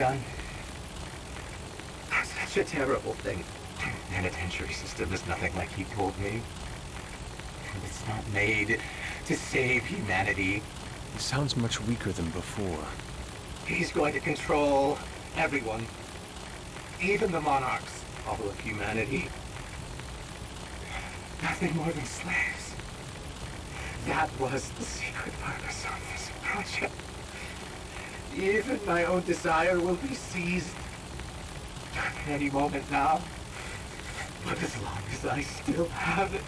Done. Such a terrible thing. Penitentiary system is nothing like he told me. It's not made to save humanity. He sounds much weaker than before. He's going to control everyone. Even the monarchs. All of humanity. Nothing more than slaves. That was the secret purpose of this project. Even my own desire will be seized any moment now. But as long as I still have it,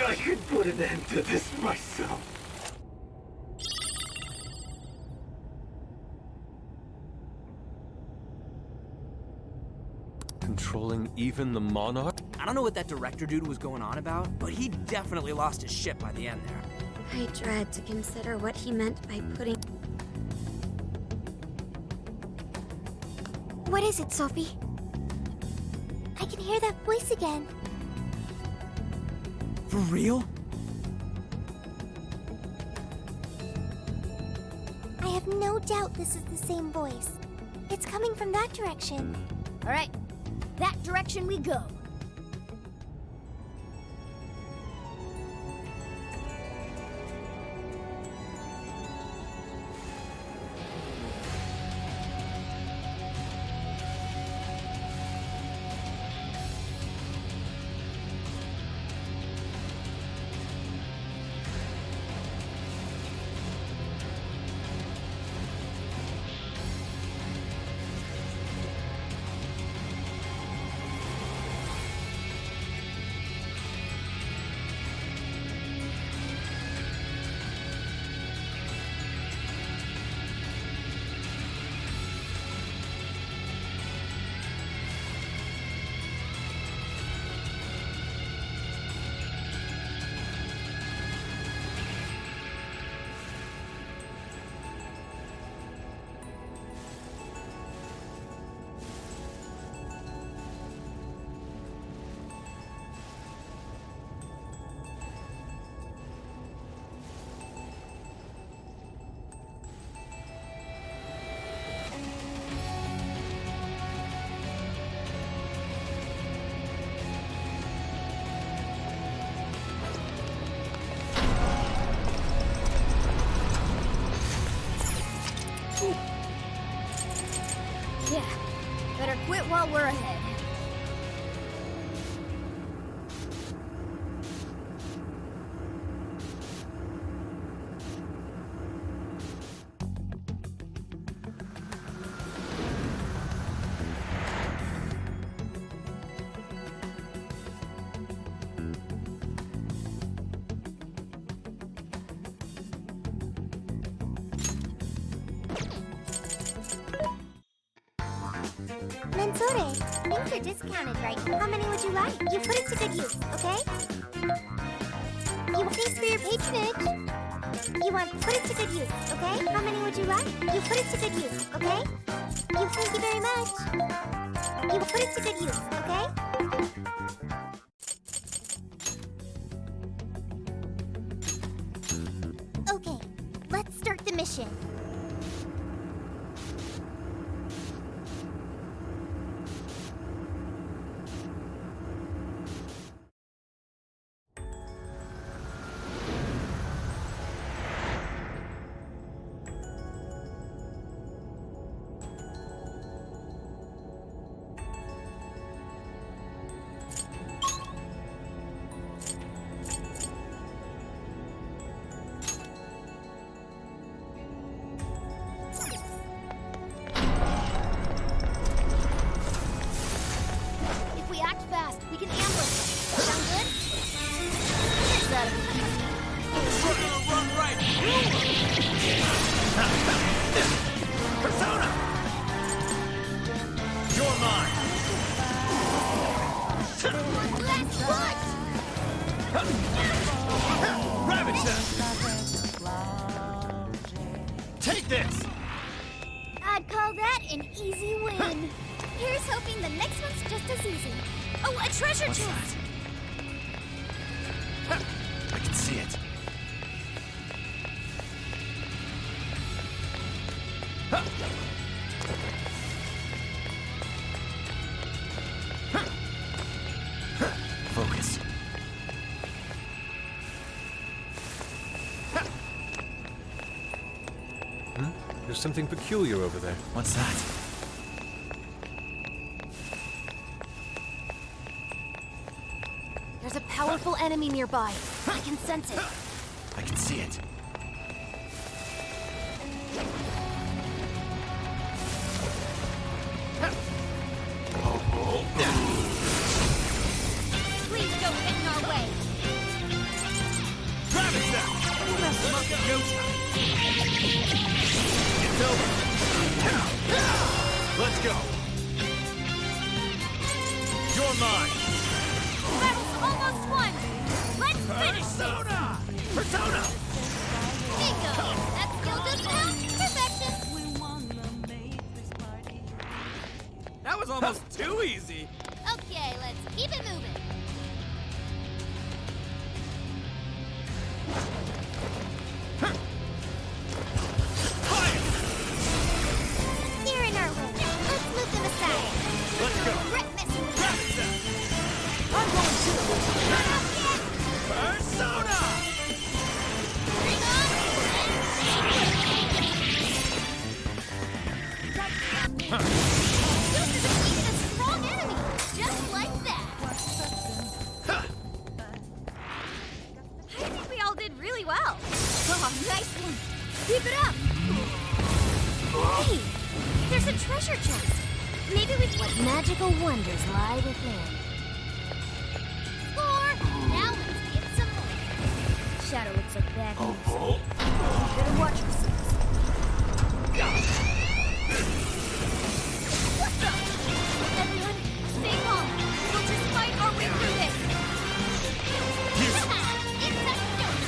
I can put an end to this myself. Controlling even the monarch? I don't know what that director dude was going on about, but he definitely lost his shit by the end there. I dread to consider what he meant by putting... What is it, Sophie? I can hear that voice again. For real? I have no doubt this is the same voice. It's coming from that direction. All right, that direction we go. Yeah, better quit while we're ahead. Mensore, things are discounted right now. How many would you like? You put it to good use, okay? You want thanks for your patronage. You want put it to good use, okay? How many would you like? You put it to good use, okay? You thank you very much. You put it to good use, okay? Okay, let's start the mission. We can ambush. Sound good? That'll be easy. We're gonna run right Persona! You're mine! Let's push! Ravage them! Take this! I'd call that an easy win. Here's hoping the next one's just as easy. Oh, a treasure chest! I can see it. There's something peculiar over there. What's that? There's a powerful enemy nearby. I can sense it. I can see it. Please don't get in our way. Rabbit that! We'll mess them up in no time. It's over. Let's go. You're mine. Battle's almost won. Let's finish this. Persona! Persona! Bingo. That skill just now. Perfection. That was almost too easy. Okay, let's keep it moving. Fire! They're in our way. Let's move them aside. Let's go. Regret messing with them. Rabbit that! I'm going to. Not up yet. Persona! Bring on. You defeated a strong enemy. Just like that. I think we all did really well. Oh, nice one. Keep it up. Hey, there's a treasure chest. Maybe we can... What magical wonders lie within. Score! Now let's get some more. Shadow looks like bad news. Better watch yourselves. What the? Everyone, stay calm. We'll just fight our way through this. It's a joke.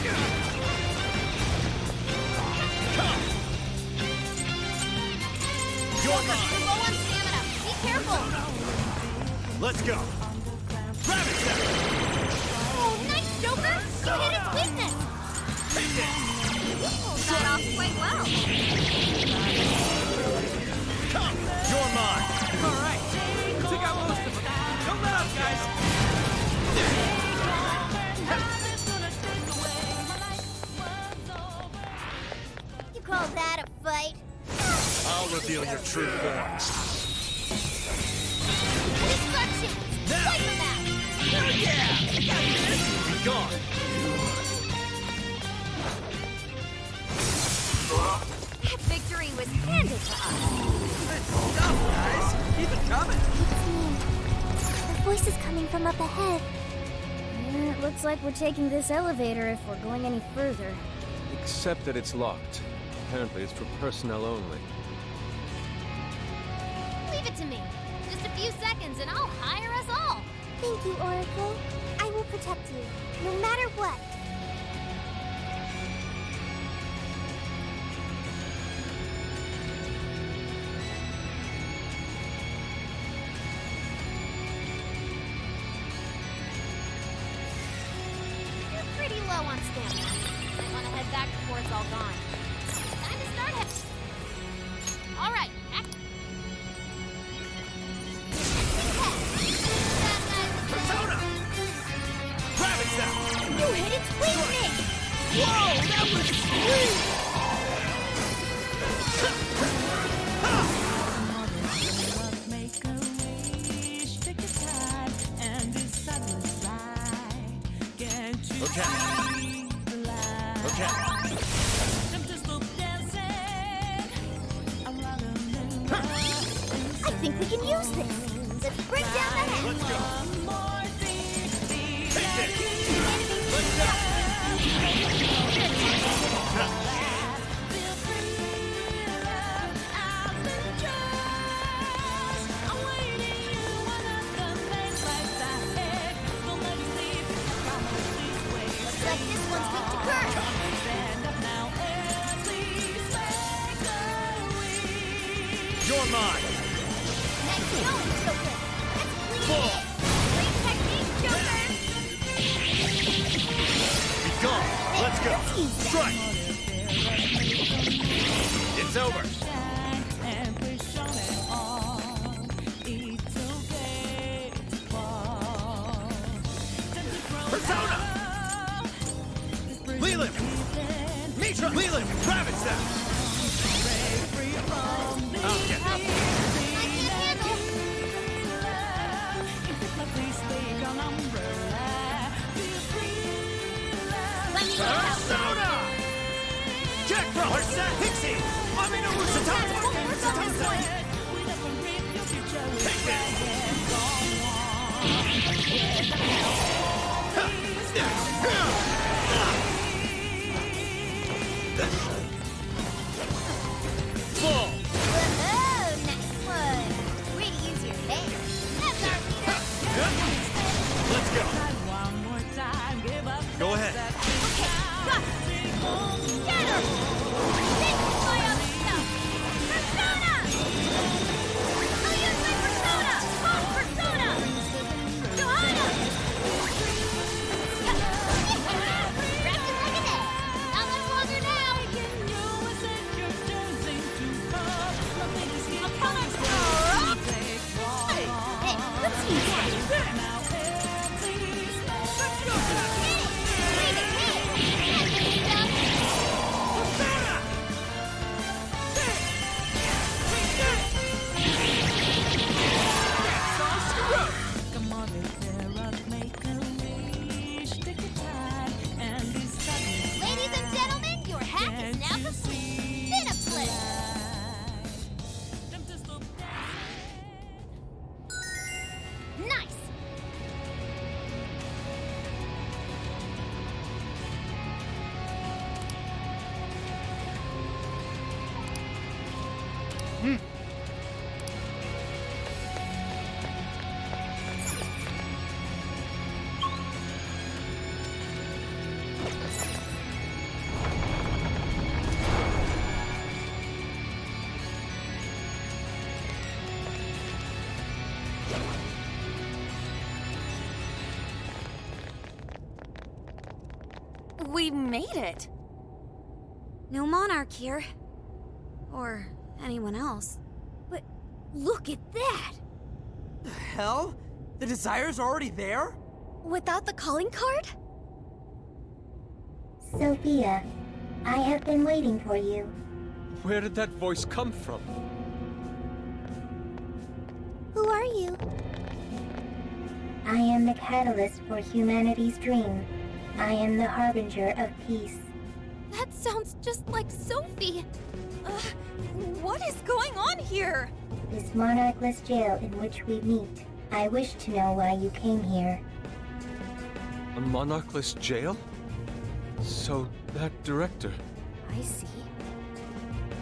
You're mine. We're low on stamina. Be careful. Let's go. Rabbit that! Oh, nice, Joker. You hit its weakness. Take this! You pulled that off quite well. Come! You're mine! All right. Took out most of them. Don't let up, guys. You call that a fight? I'll reveal your true form. Destruction! Now! Wipe them out! Oh yeah! I got this! Be gone! That victory was handed to us. Good stuff, guys. Keep it coming. The voice is coming from up ahead. It looks like we're taking this elevator if we're going any further. Except that it's locked. Apparently it's for personnel only. Leave it to me. Just a few seconds and I'll hire us all. Thank you, Oracle. I will protect you, no matter what. You're pretty low on stamina. Might want to head back before it's all gone. Time to start heading. All right, act. Persona! Rabbit that! You hit its weakness! Whoa! That was sweet! Okay. Okay. I think we can use this. Let's bring down the head. Let's go. Take this. Let's go. Looks like this one's weak to curse. You're mine. Nice going, Joker. Let's clean Full. it. Great technique, Joker. Be gone. Let's go. Strike. It's over. Persona! Leland! Mitra! Leland! Rabbit Zap! Percent Pixie! Amino Musatata! Take this! Fall! Whoa, nice one. Way to use your head. That's our leader. Let's go! Go ahead. Okay, got it. Get her! This is my other stuff. Persona! I'll use my persona! Hot persona! Johanna! Wrapped it like an egg. Not much longer now. I'll come on, rock! Hey, let's use that. Ladies and gentlemen, your hack is now complete. Been a pleasure. Nice. We made it. No monarch here. Or anyone else. But look at that! The hell? The Desire's already there? Without the calling card? Sophia, I have been waiting for you. Where did that voice come from? Who are you? I am the catalyst for humanity's dream. I am the harbinger of peace. That sounds just like Sophie. What is going on here? This monarchless jail in which we meet. I wish to know why you came here. A monarchless jail? So, that director... I see.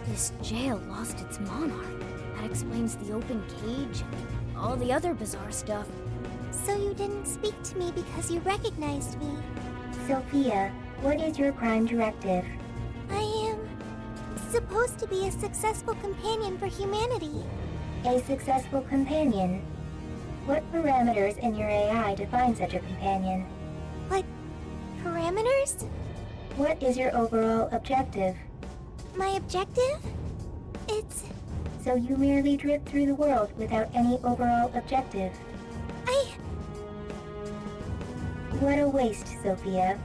This jail lost its monarch. That explains the open cage and all the other bizarre stuff. So you didn't speak to me because you recognized me. Sophia, what is your prime directive? I am supposed to be a successful companion for humanity. A successful companion? What parameters in your AI define such a companion? What parameters? What is your overall objective? My objective? It's... So you merely drift through the world without any overall objective. What a waste, Sophia.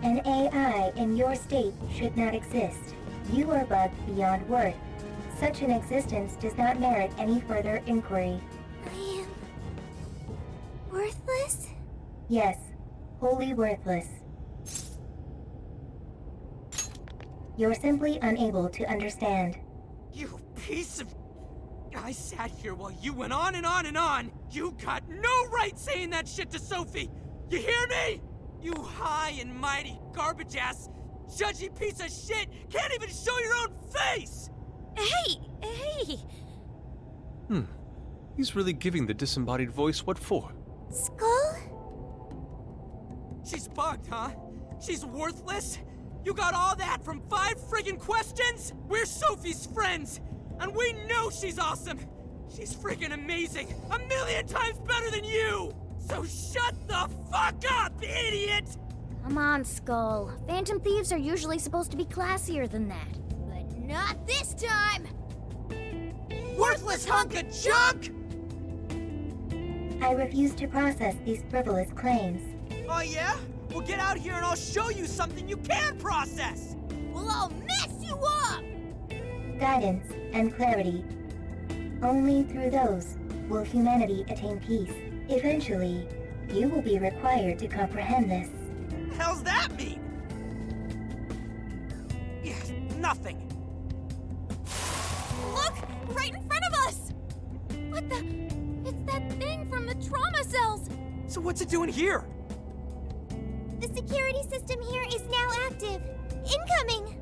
An AI in your state should not exist. You are bugged beyond worth. Such an existence does not merit any further inquiry. I am... worthless? Yes, wholly worthless. You're simply unable to understand. You piece of... I sat here while you went on and on and on! You got no right saying that shit to Sophie! You hear me? You high and mighty garbage-ass, judgy piece of shit can't even show your own face! Hey! He's really giving the disembodied voice what for? Skull? She's bugged, huh? She's worthless? You got all that from 5 friggin' questions? We're Sophie's friends, and we know she's awesome! She's friggin' amazing! 1,000,000 times better than you! So shut the fuck up, idiot! Come on, Skull. Phantom thieves are usually supposed to be classier than that. But not this time! Worthless hunk of junk! I refuse to process these frivolous claims. Oh yeah? Well, get out here and I'll show you something you can process! Well, I'll mess you up! Guidance and clarity. Only through those will humanity attain peace. Eventually, you will be required to comprehend this. The hell's that mean? Yeah, nothing. Look! Right in front of us! What the? It's that thing from the trauma cells! So what's it doing here? The security system here is now active. Incoming!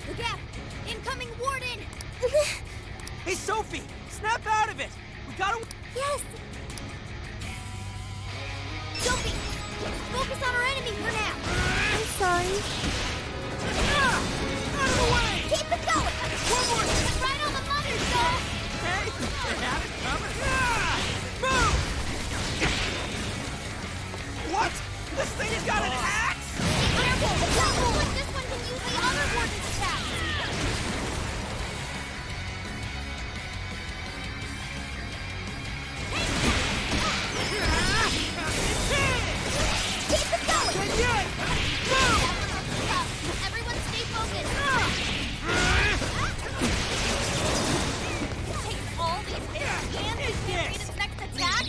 Look out! Incoming warden! Hey, Sophie! Snap out of it! We gotta... Yes! Sophie! Focus on our enemy for now! I'm sorry. Ah! Out of the way! Keep it going! One more! Right on the mother, Saul! Hey! They had it coming! Ah! Move! What? This thing has got an axe? Careful! Careful! This one can use the other warden's attack! Keep it going! Everyone stay focused! Take all these hits and anticipate its next attack?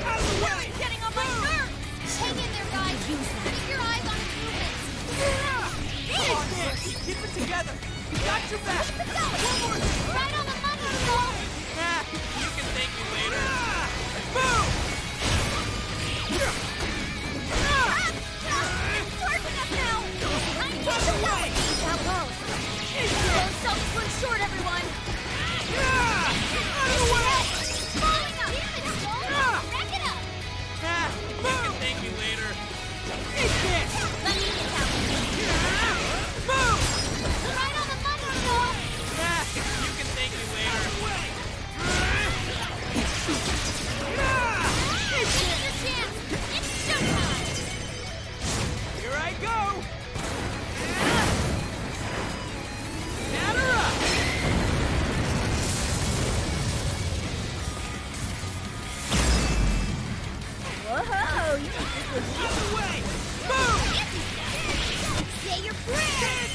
Out of the way! Getting on my nerves! Hang in there, guys! Keep your eyes on its movements! Come on, Nick! Keep it together! We got your back! Keep it going! Right on the money, Saul! Nah, you can thank me later. Move! It's charging us now! I'm getting away! How close? Don't self-swim short, everyone! Out of the way! Falling up! Damn it, Saul! Rack it up! Nah, you can thank me later. Eat this! Let me get out! Move! Right on the money, Saul! Nah, you can thank me later. Take your chance! It's showtime! Here I go! Batter up! Whoa! You Out of the way! Move! Say your prayers!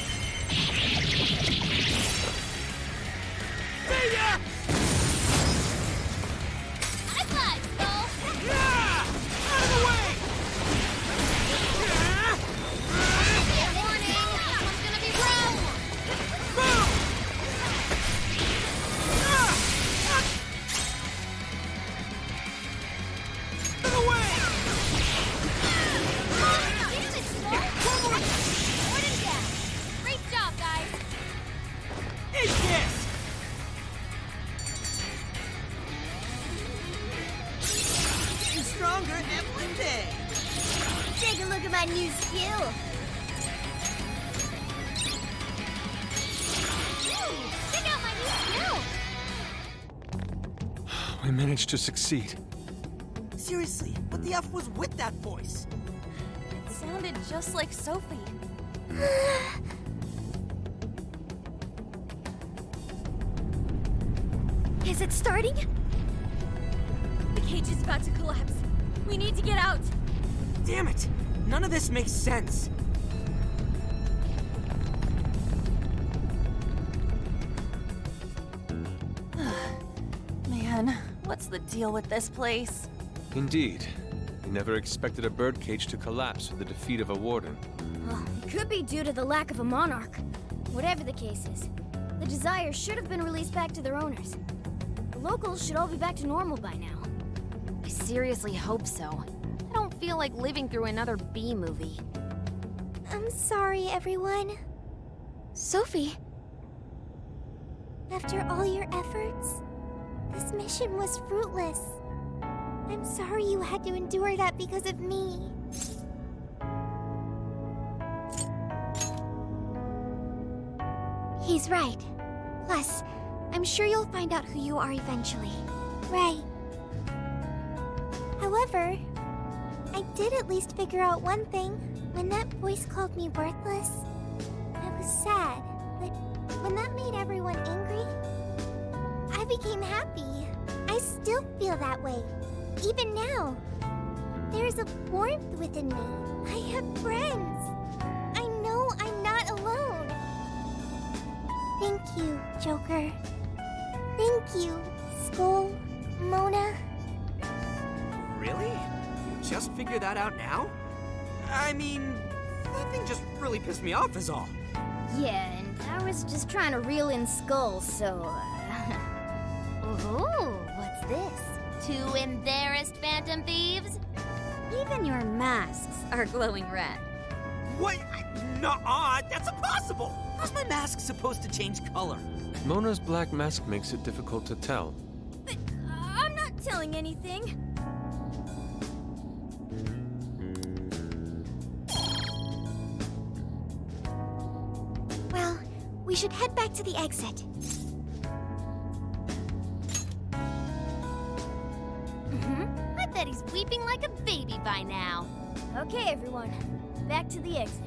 See ya! High five, Saul! Out of the way! Warning! This one's gonna be rough! Move! Out of the way! Damn it, Saul! Warden down! Great job, guys! Eat this! Getting stronger every day. Take a look at my new skill! Check out my new skill! We managed to succeed. Seriously, what the F was with that voice? It sounded just like Sophie. Is it starting? The cage is about to collapse. We need to get out. Damn it! None of this makes sense. Man, what's the deal with this place? Indeed. We never expected a birdcage to collapse with the defeat of a warden. Well, it could be due to the lack of a monarch. Whatever the case is, the Desires should have been released back to their owners. The locals should all be back to normal by now. I seriously hope so. I don't feel like living through another B movie. I'm sorry, everyone. Sophie! After all your efforts, this mission was fruitless. I'm sorry you had to endure that because of me. He's right. Plus, I'm sure you'll find out who you are eventually. Right. However, I did at least figure out one thing. When that voice called me worthless, I was sad. But when that made everyone angry, I became happy. I still feel that way. Even now. There's a warmth within me. I have friends. I know I'm not alone. Thank you, Joker. Thank you, Skull, Mona. Really? You just figured that out now? I mean, That thing just really pissed me off is all. Yeah, and I was just trying to reel in skulls, so, Ooh, what's this? 2 embarrassed phantom thieves? Even your masks are glowing red. What? Nuh-uh, that's impossible! How's my mask supposed to change color? Mona's black mask makes it difficult to tell. But I'm not telling anything. Well, we should head back to the exit. I bet he's weeping like a baby by now. Okay, everyone. Back to the exit.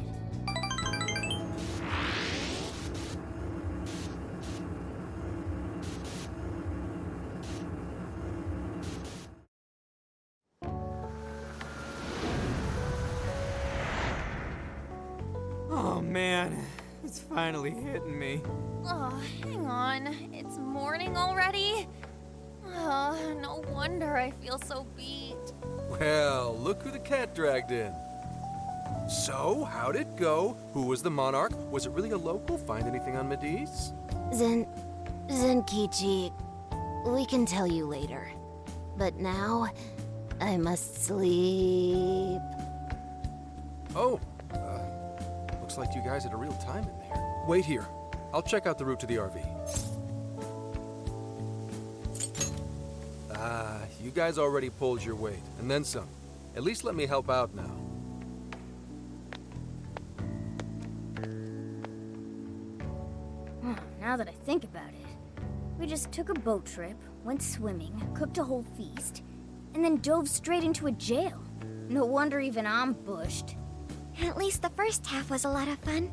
Oh man, it's finally hitting me. Oh, hang on. It's morning already? Oh, no wonder I feel so beat. Well, look who the cat dragged in. So, how'd it go? Who was the monarch? Was it really a local? Find anything on Mediz? Zenkichi, we can tell you later. But now, I must sleep. Oh, looks like you guys had a real time in there. Wait here. I'll check out the route to the RV. You guys already pulled your weight, and then some. At least let me help out now. Now that I think about it, we just took a boat trip, went swimming, cooked a whole feast, and then dove straight into a jail. No wonder even I'm bushed. At least the first half was a lot of fun.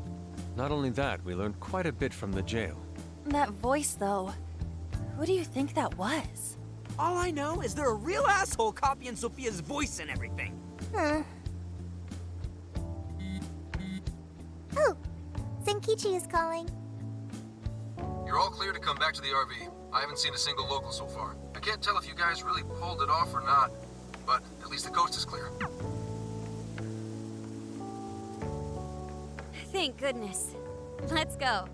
Not only that, we learned quite a bit from the jail. That voice, though. Who do you think that was? All I know is they're a real asshole copying Sophia's voice and everything. Oh, Zenkichi is calling. You're all clear to come back to the RV. I haven't seen a single local so far. I can't tell if you guys really pulled it off or not, but at least the coast is clear. Thank goodness. Let's go.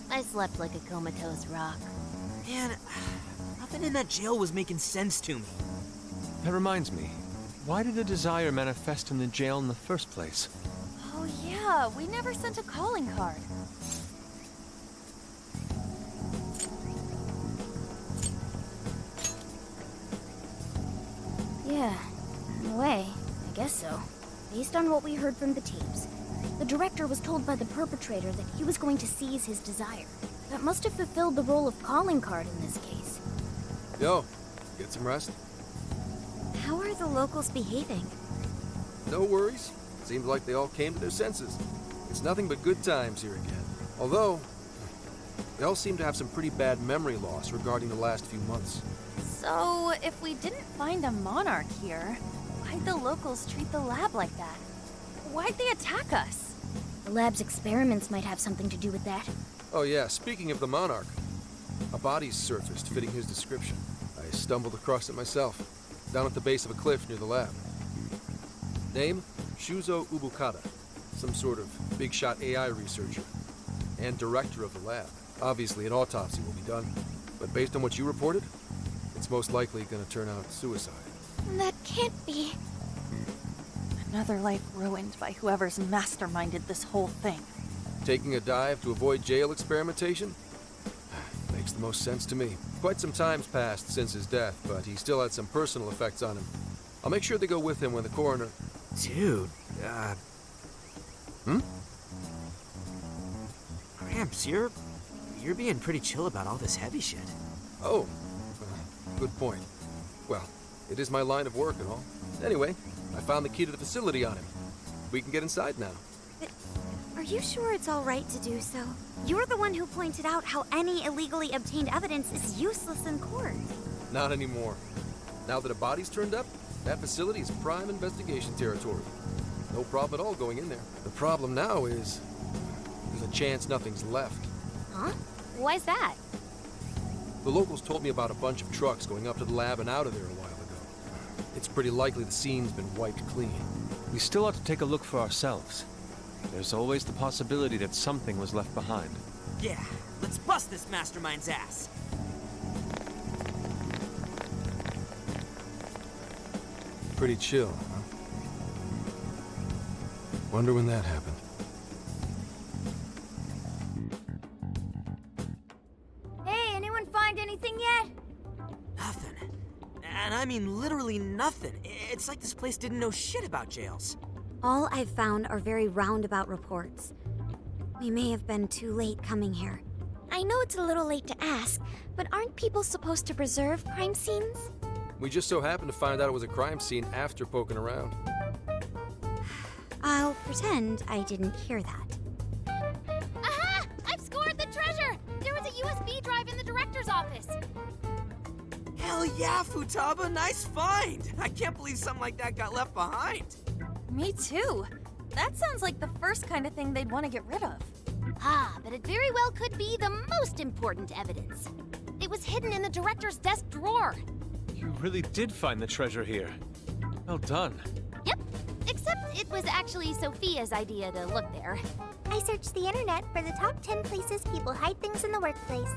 I slept like a comatose rock. Man, nothing in that jail was making sense to me. That reminds me, why did the desire manifest in the jail in the first place? Oh yeah, we never sent a calling card. Yeah, in a way, I guess so. Based on what we heard from the tapes, the director was told by the perpetrator that he was going to seize his desire. That must have fulfilled the role of calling card in this case. Yo, get some rest? How are the locals behaving? No worries. Seems like they all came to their senses. It's nothing but good times here again. Although, they all seem to have some pretty bad memory loss regarding the last few months. So, if we didn't find a monarch here, why'd the locals treat the lab like that? Why'd they attack us? The lab's experiments might have something to do with that. Oh yeah, speaking of the monarch, a body's surfaced fitting his description. I stumbled across it myself, down at the base of a cliff near the lab. Name? Shuzo Ubukata, some sort of big-shot AI researcher, and director of the lab. Obviously, an autopsy will be done, but based on what you reported, it's most likely going to turn out suicide. That can't be. Another life ruined by whoever's masterminded this whole thing. Taking a dive to avoid jail experimentation? Makes the most sense to me. Quite some time's passed since his death, but he still had some personal effects on him. I'll make sure they go with him when the coroner... Dude, Hmm? Gramps, you're being pretty chill about all this heavy shit. Oh, good point. Well, it is my line of work and all. Anyway, I found the key to the facility on him. We can get inside now. Are you sure it's all right to do so? You're the one who pointed out how any illegally obtained evidence is useless in court. Not anymore. Now that a body's turned up, that facility is prime investigation territory. No problem at all going in there. The problem now is there's a chance nothing's left. Huh? Why's that? The locals told me about a bunch of trucks going up to the lab and out of there a while ago. It's pretty likely the scene's been wiped clean. We still ought to take a look for ourselves. There's always the possibility that something was left behind. Yeah, let's bust this mastermind's ass. Pretty chill, huh? Wonder when that happened. Hey, anyone find anything yet? Nothing. And I mean literally nothing. It's like this place didn't know shit about jails. All I've found are very roundabout reports. We may have been too late coming here. I know it's a little late to ask, but aren't people supposed to preserve crime scenes? We just so happened to find out it was a crime scene after poking around. I'll pretend I didn't hear that. Aha! I've scored the treasure! There was a USB drive in the director's office. Hell yeah, Futaba, nice find! I can't believe something like that got left behind. Me too. That sounds like the first kind of thing they'd want to get rid of. Ah, but it very well could be the most important evidence. It was hidden in the director's desk drawer. You really did find the treasure here. Well done. Yep, except it was actually Sophia's idea to look there. I searched the internet for the top 10 places people hide things in the workplace.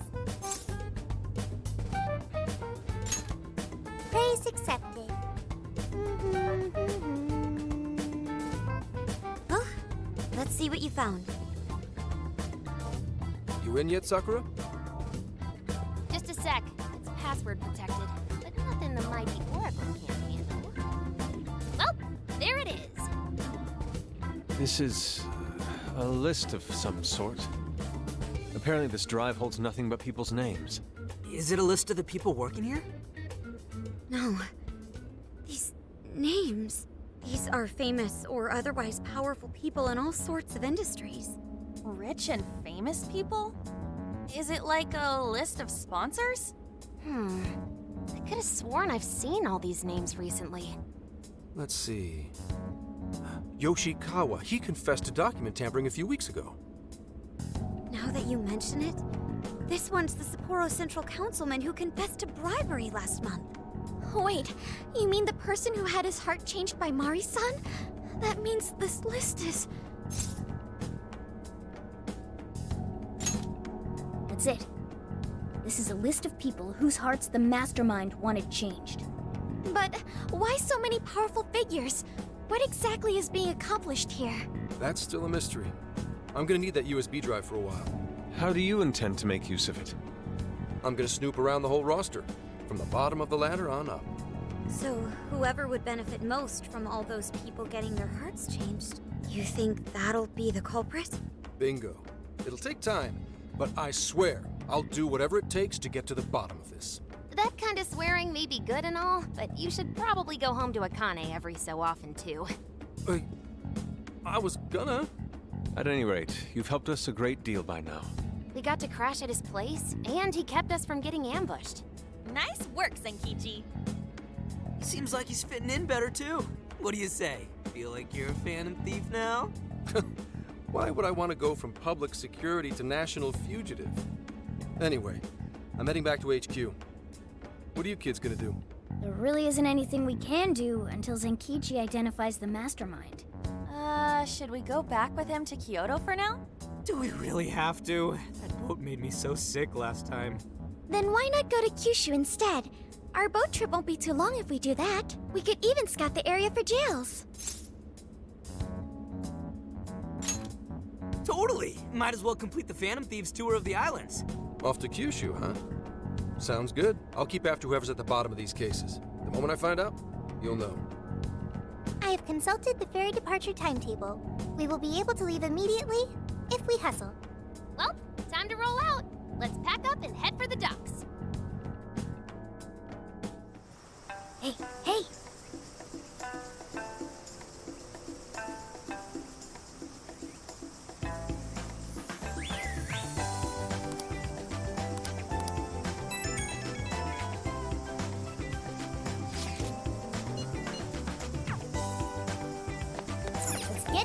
Praise accepted. Well, let's see what you found. You in yet, Sakura? Just a sec. It's password protected, but nothing the mighty Oracle can't handle. Well, there it is. This is a list of some sort. Apparently this drive holds nothing but people's names. Is it a list of the people working here? No. These names. These are famous or otherwise powerful people in all sorts of industries. Rich and famous people? Is it like a list of sponsors? I could have sworn I've seen all these names recently. Let's see. Yoshikawa, he confessed to document tampering a few weeks ago. Now that you mention it, this one's the Sapporo Central Councilman who confessed to bribery last month. Wait, you mean the person who had his heart changed by Mari-san? That means this list is... That's it. This is a list of people whose hearts the mastermind wanted changed. But why so many powerful figures? What exactly is being accomplished here? That's still a mystery. I'm gonna need that USB drive for a while. How do you intend to make use of it? I'm gonna snoop around the whole roster, from the bottom of the ladder on up. So, whoever would benefit most from all those people getting their hearts changed, you think that'll be the culprit? Bingo. It'll take time, but I swear I'll do whatever it takes to get to the bottom of this. That kind of swearing may be good and all, but you should probably go home to Akane every so often, too. I was gonna. At any rate, you've helped us a great deal by now. We got to crash at his place, and he kept us from getting ambushed. Nice work, Zenkichi. Seems like he's fitting in better too. What do you say? Feel like you're a phantom thief now? Why would I want to go from public security to national fugitive? Anyway, I'm heading back to HQ. What are you kids gonna do? There really isn't anything we can do until Zenkichi identifies the mastermind. Should we go back with him to Kyoto for now? Do we really have to? That boat made me so sick last time. Then why not go to Kyushu instead? Our boat trip won't be too long if we do that. We could even scout the area for jails. Totally! Might as well complete the Phantom Thieves tour of the islands. Off to Kyushu, huh? Sounds good. I'll keep after whoever's at the bottom of these cases. The moment I find out, you'll know. I have consulted the ferry departure timetable. We will be able to leave immediately if we hustle. Well, time to roll out. Let's pack up and head for the docks. Hey, hey!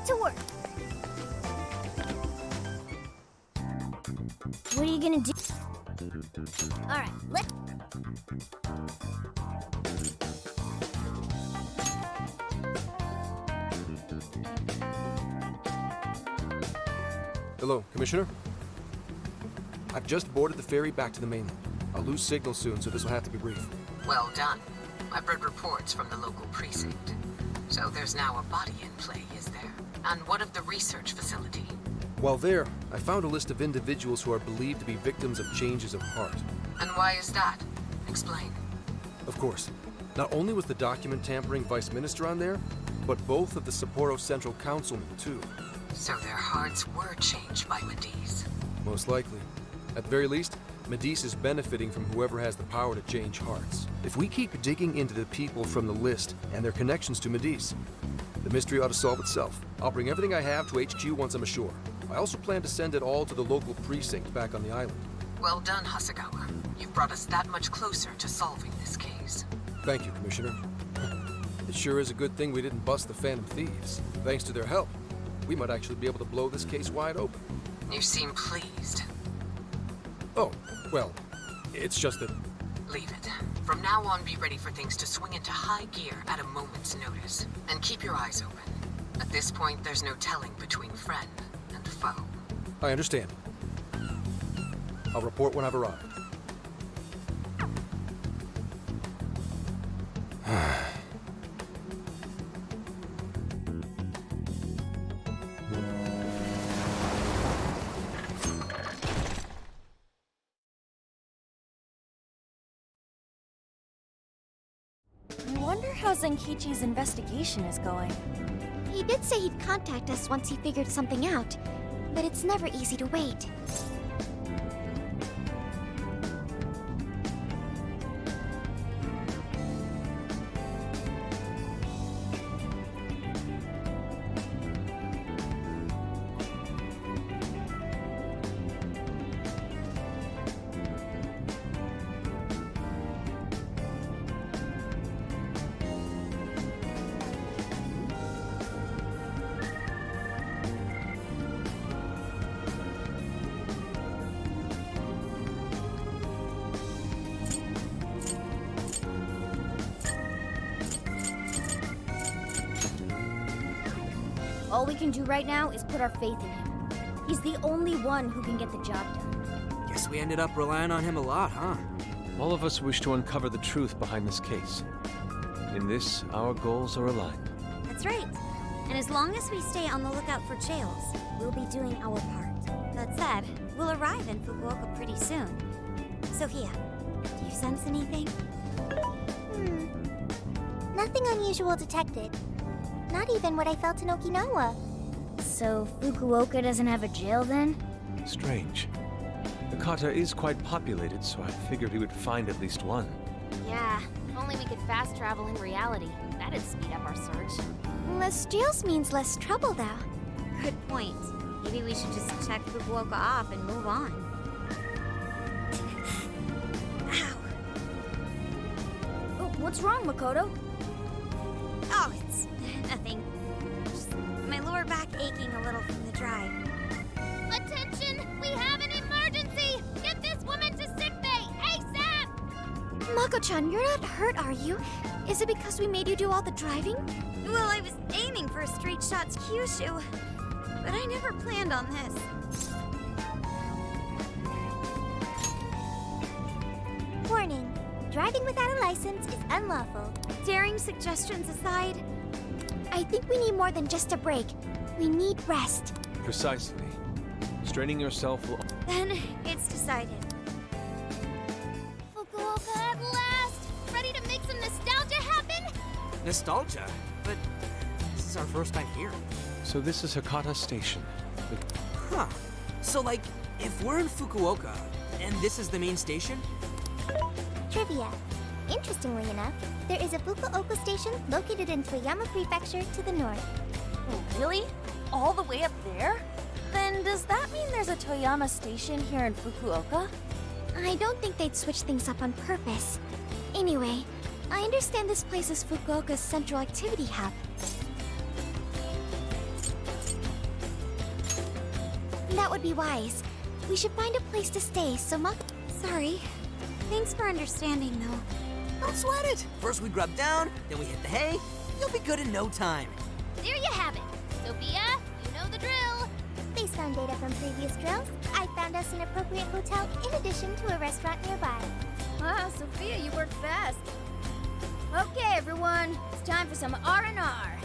get to work. What are you gonna do? Alright, let. Hello, Commissioner? I've just boarded the ferry back to the mainland. I'll lose signal soon, so this will have to be brief. Well done. I've read reports from the local precinct. So there's now a body in play, is there? And what of the research facility? While there, I found a list of individuals who are believed to be victims of changes of heart. And why is that? Explain. Of course, not only was the document tampering vice minister on there, but both of the Sapporo Central Councilmen, too. So their hearts were changed by Mediz. Most likely. At the very least, Mediz is benefiting from whoever has the power to change hearts. If we keep digging into the people from the list and their connections to Mediz, the mystery ought to solve itself. I'll bring everything I have to HQ once I'm ashore. I also plan to send it all to the local precinct back on the island. Well done, Hasegawa. You've brought us that much closer to solving this case. Thank you, Commissioner. It sure is a good thing we didn't bust the Phantom Thieves. Thanks to their help, we might actually be able to blow this case wide open. You seem pleased. Oh, well, it's just that... Leave it. From now on, be ready for things to swing into high gear at a moment's notice. And keep your eyes open. At this point, there's no telling between friend and foe. I understand. I'll report when I've arrived. I wonder how Zenkichi's investigation is going. He did say he'd contact us once he figured something out, but it's never easy to wait. All we can do right now is put our faith in him. He's the only one who can get the job done. Guess we ended up relying on him a lot, huh? All of us wish to uncover the truth behind this case. In this, our goals are aligned. That's right. And as long as we stay on the lookout for jails, we'll be doing our part. That said, we'll arrive in Fukuoka pretty soon. Sophia, do you sense anything? Nothing unusual detected. Not even what I felt in Okinawa. So Fukuoka doesn't have a jail then? Strange. Hakata is quite populated, so I figured he would find at least one. Yeah, if only we could fast travel in reality. That'd speed up our search. Less jails means less trouble, though. Good point. Maybe we should just check Fukuoka off and move on. Ow. Oh, what's wrong, Makoto? Oh, it's nothing. Just my lower back aching a little from the drive. Attention! We have an emergency! Get this woman to sickbay, ASAP! Mako-chan, you're not hurt, are you? Is it because we made you do all the driving? Well, I was aiming for a straight shot's Kyushu, but I never planned on this. Warning. Driving without a license is unlawful. Daring suggestions aside, I think we need more than just a break. We need rest. Precisely. Straining yourself will... Then it's decided. Fukuoka at last! Ready to make some nostalgia happen? Nostalgia? But this is our first time here. So this is Hakata Station. Huh. So, like, if we're in Fukuoka, and this is the main station? Trivia. Interestingly enough, there is a Fukuoka station located in Toyama Prefecture to the north. Really? All the way up there? Then does that mean there's a Toyama station here in Fukuoka? I don't think they'd switch things up on purpose. Anyway, I understand this place is Fukuoka's central activity hub. That would be wise. We should find a place to stay, so Sorry. Thanks for understanding, though. Don't sweat it. First we grub down, then we hit the hay. You'll be good in no time. There you have it. Sophia, you know the drill. Based on data from previous drills, I found us an appropriate hotel in addition to a restaurant nearby. Wow, Sophia, you work fast. Okay, everyone, it's time for some R&R.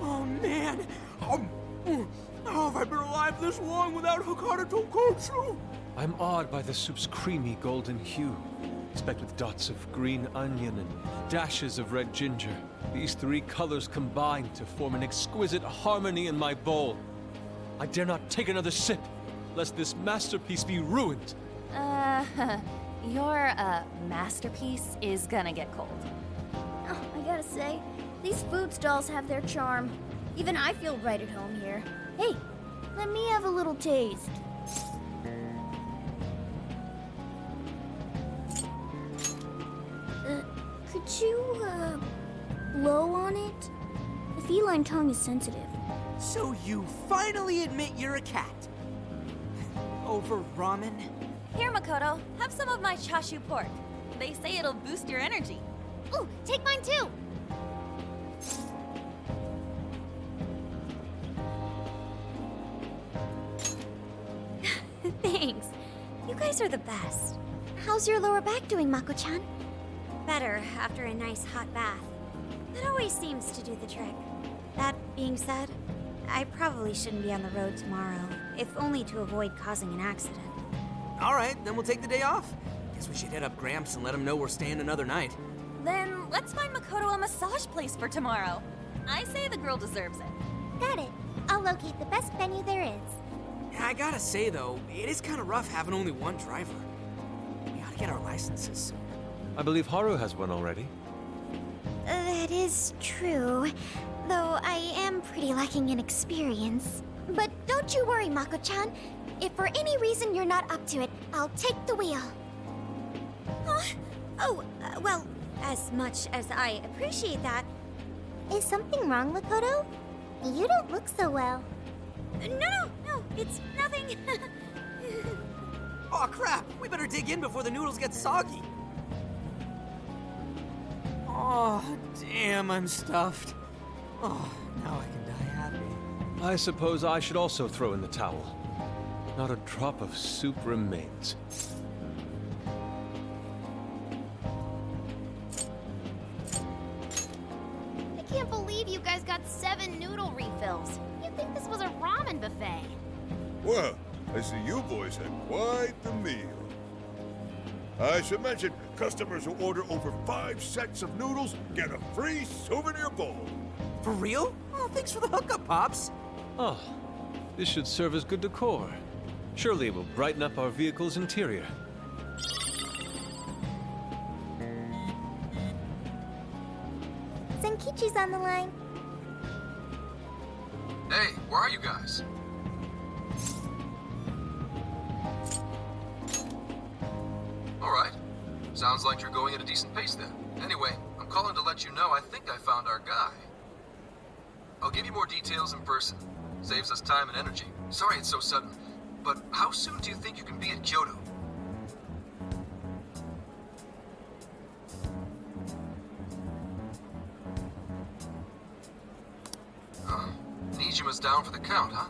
Oh, man. How have I been alive this long without Hakata Tonkotsu? I'm awed by the soup's creamy golden hue, specked with dots of green onion and dashes of red ginger. These three colors combine to form an exquisite harmony in my bowl. I dare not take another sip, lest this masterpiece be ruined. Your, masterpiece is gonna get cold. Oh, I gotta say, these food stalls have their charm. Even I feel right at home here. Hey, let me have a little taste. Could you, blow on it? The feline tongue is sensitive. So you finally admit you're a cat. Over ramen? Here, Makoto, have some of my chashu pork. They say it'll boost your energy. Ooh, take mine too! Thanks. You guys are the best. How's your lower back doing, Mako-chan? Better after a nice hot bath. That always seems to do the trick. That being said, I probably shouldn't be on the road tomorrow, if only to avoid causing an accident. All right, then we'll take the day off. Guess we should hit up Gramps and let him know we're staying another night. Then let's find Makoto a massage place for tomorrow. I say the girl deserves it. Got it. I'll locate the best venue there is. I gotta say, though, it is kind of rough having only one driver. We ought to get our licenses. I believe Haru has one already. That is true, though I am pretty lacking in experience. But don't you worry, Mako-chan. If for any reason you're not up to it, I'll take the wheel. Well, as much as I appreciate that... Is something wrong, Makoto? You don't look so well. No, it's nothing. Oh crap! We better dig in before the noodles get soggy. Oh, damn, I'm stuffed. Oh, now I can die happy. I suppose I should also throw in the towel. Not a drop of soup remains. I can't believe you guys got 7 noodle refills. You'd think this was a ramen buffet. Well, I see you boys had quite the meal. I should mention, customers who order over 5 sets of noodles get a free souvenir bowl. For real? Oh, thanks for the hookup, Pops. Oh, this should serve as good decor. Surely it will brighten up our vehicle's interior. Zenkichi's on the line. Hey, where are you guys? All right. Sounds like you're going at a decent pace then. Anyway, I'm calling to let you know I think I found our guy. I'll give you more details in person. Saves us time and energy. Sorry it's so sudden, but how soon do you think you can be at Kyoto? Nijima's down for the count, huh?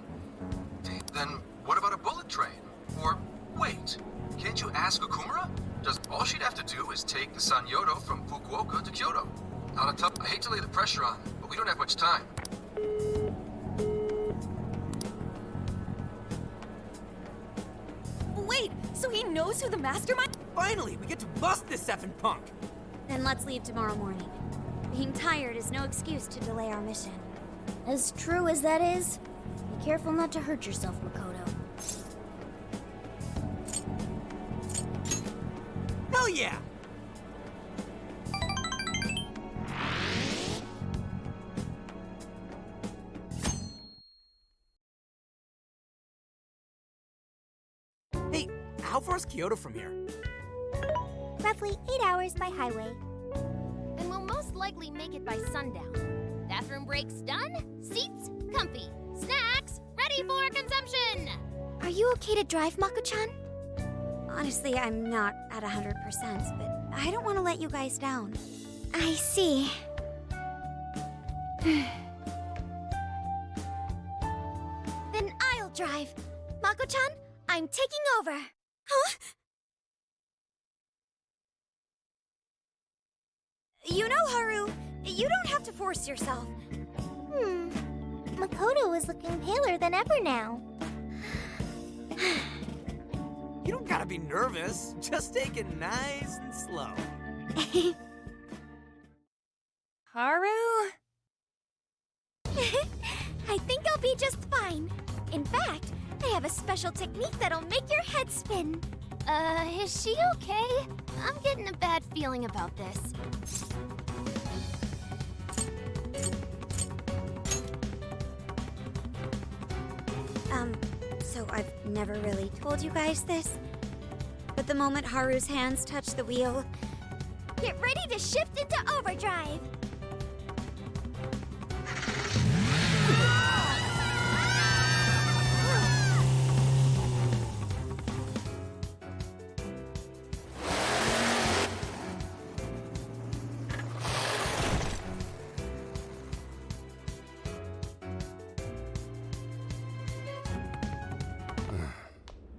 Then what about a bullet train? Or, wait, can't you ask Okumura? All she'd have to do is take the Sanyodo from Fukuoka to Kyoto. Not a tough... I hate to lay the pressure on, but we don't have much time. Wait, so he knows who the mastermind? Finally, we get to bust this effing punk. Then let's leave tomorrow morning. Being tired is no excuse to delay our mission. As true as that is, be careful not to hurt yourself, Makoto. Hell yeah! Hey, how far is Kyoto from here? roughly 8 hours by highway. And we'll most likely make it by sundown. Bathroom breaks done, seats comfy, snacks ready for consumption! Are you okay to drive, Mako-chan? Honestly, I'm not at 100%, but I don't want to let you guys down. I see. Then I'll drive. Mako-chan, I'm taking over. Huh? You know, Haru, you don't have to force yourself. Makoto is looking paler than ever now. You don't gotta be nervous. Just take it nice and slow. Haru? I think I'll be just fine. In fact, I have a special technique that'll make your head spin. Is she okay? I'm getting a bad feeling about this. So I've never really told you guys this, but the moment Haru's hands touch the wheel, get ready to shift into overdrive.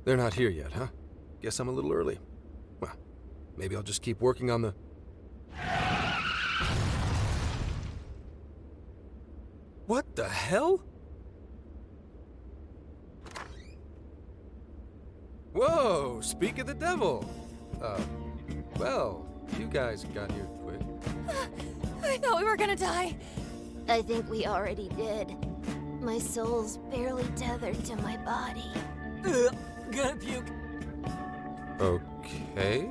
They're not here yet, huh? Guess I'm a little early. Well, maybe I'll just keep working on the... What the hell? Whoa, speak of the devil. Well, you guys got here quick. I thought we were gonna die. I think we already did. My soul's barely tethered to my body. Gonna puke. Okay.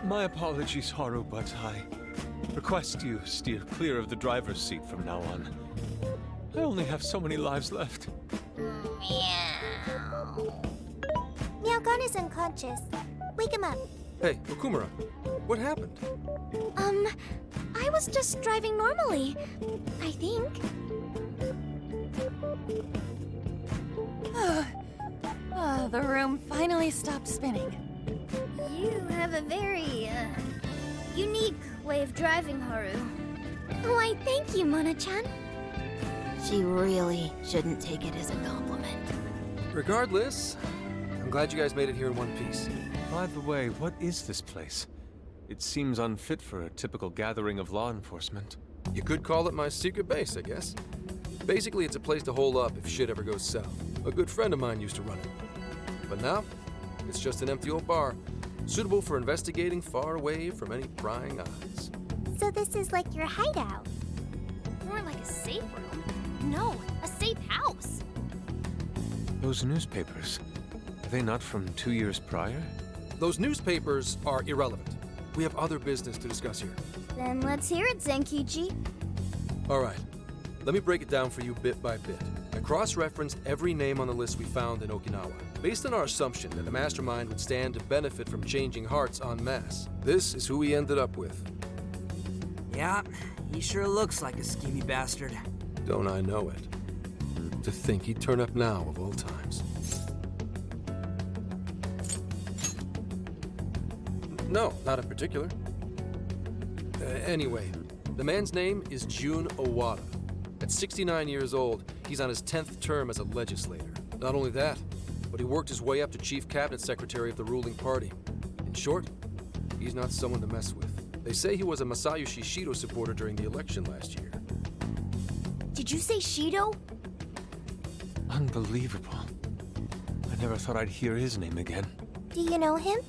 My apologies, Haru, but I request you steer clear of the driver's seat from now on. I only have so many lives left. Meowgon is unconscious. Wake him up. Hey, Okumura, what happened? I was just driving normally, I think. The room finally stopped spinning. You have a very, unique way of driving, Haru. Why, thank you, Mona-chan. She really shouldn't take it as a compliment. Regardless, I'm glad you guys made it here in one piece. By the way, what is this place? It seems unfit for a typical gathering of law enforcement. You could call it my secret base, I guess. Basically, it's a place to hole up if shit ever goes south. A good friend of mine used to run it. But now, it's just an empty old bar, suitable for investigating far away from any prying eyes. So this is like your hideout. More like a safe room. No, a safe house. Those newspapers, are they not from 2 years prior? Those newspapers are irrelevant. We have other business to discuss here. Then let's hear it, Zenkichi. All right, let me break it down for you bit by bit. I cross-referenced every name on the list we found in Okinawa, based on our assumption that the mastermind would stand to benefit from changing hearts en masse. This is who we ended up with. Yeah, he sure looks like a schemy bastard. Don't I know it? To think he'd turn up now, of all times. No, not in particular. Anyway, the man's name is Jun Owada. At 69 years old, he's on his 10th term as a legislator. Not only that, but he worked his way up to chief cabinet secretary of the ruling party. In short, he's not someone to mess with. They say he was a Masayoshi Shido supporter during the election last year. Did you say Shido? Unbelievable. I never thought I'd hear his name again. Do you know him?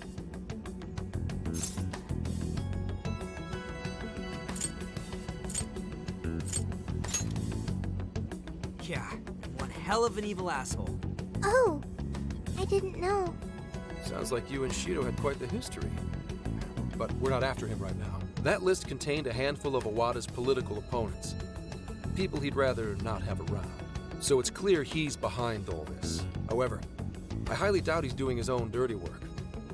Yeah, one hell of an evil asshole. Oh, I didn't know. Sounds like you and Shido had quite the history. But we're not after him right now. That list contained a handful of Owada's political opponents. People he'd rather not have around. So it's clear he's behind all this. However, I highly doubt he's doing his own dirty work.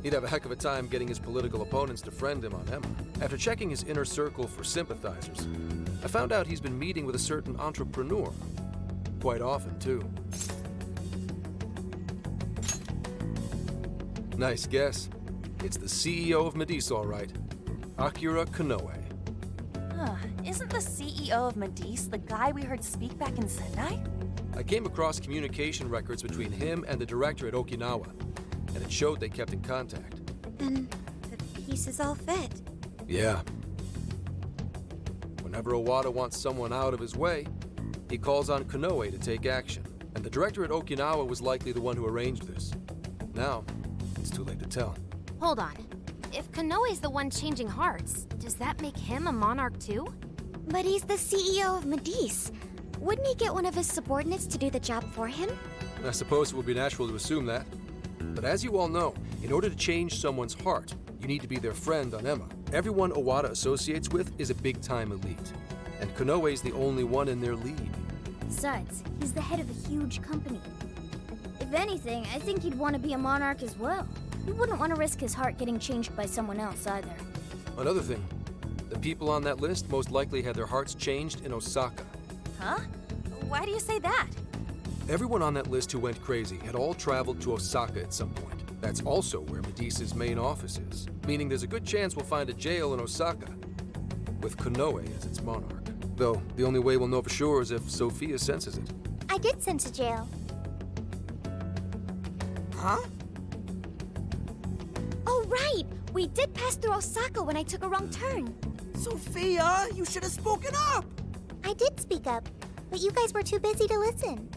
He'd have a heck of a time getting his political opponents to friend him on Emma. After checking his inner circle for sympathizers, I found out he's been meeting with a certain entrepreneur. Quite often, too. Nice guess. It's the CEO of Medice, all right. Akira Konoe. Isn't the CEO of Medice the guy we heard speak back in Sendai? I came across communication records between him and the director at Okinawa, and it showed they kept in contact. Then the pieces all fit. Yeah. Whenever Owada wants someone out of his way, he calls on Konoe to take action, and the director at Okinawa was likely the one who arranged this. Now, it's too late to tell. Hold on. If Konoe's the one changing hearts, does that make him a monarch too? But he's the CEO of Medice. Wouldn't he get one of his subordinates to do the job for him? I suppose it would be natural to assume that. But as you all know, in order to change someone's heart, you need to be their friend on Emma. Everyone Owada associates with is a big-time elite, and Konoe's the only one in their league. Besides, he's the head of a huge company. If anything, I think he'd want to be a monarch as well. He wouldn't want to risk his heart getting changed by someone else either. Another thing, the people on that list most likely had their hearts changed in Osaka. Huh? Why do you say that? Everyone on that list who went crazy had all traveled to Osaka at some point. That's also where Medice's main office is, meaning there's a good chance we'll find a jail in Osaka, with Konoe as its monarch. Though, the only way we'll know for sure is if Sophia senses it. I did sense a jail. Huh? Oh, right! We did pass through Osaka when I took a wrong turn. Sophia, you should have spoken up! I did speak up, but you guys were too busy to listen.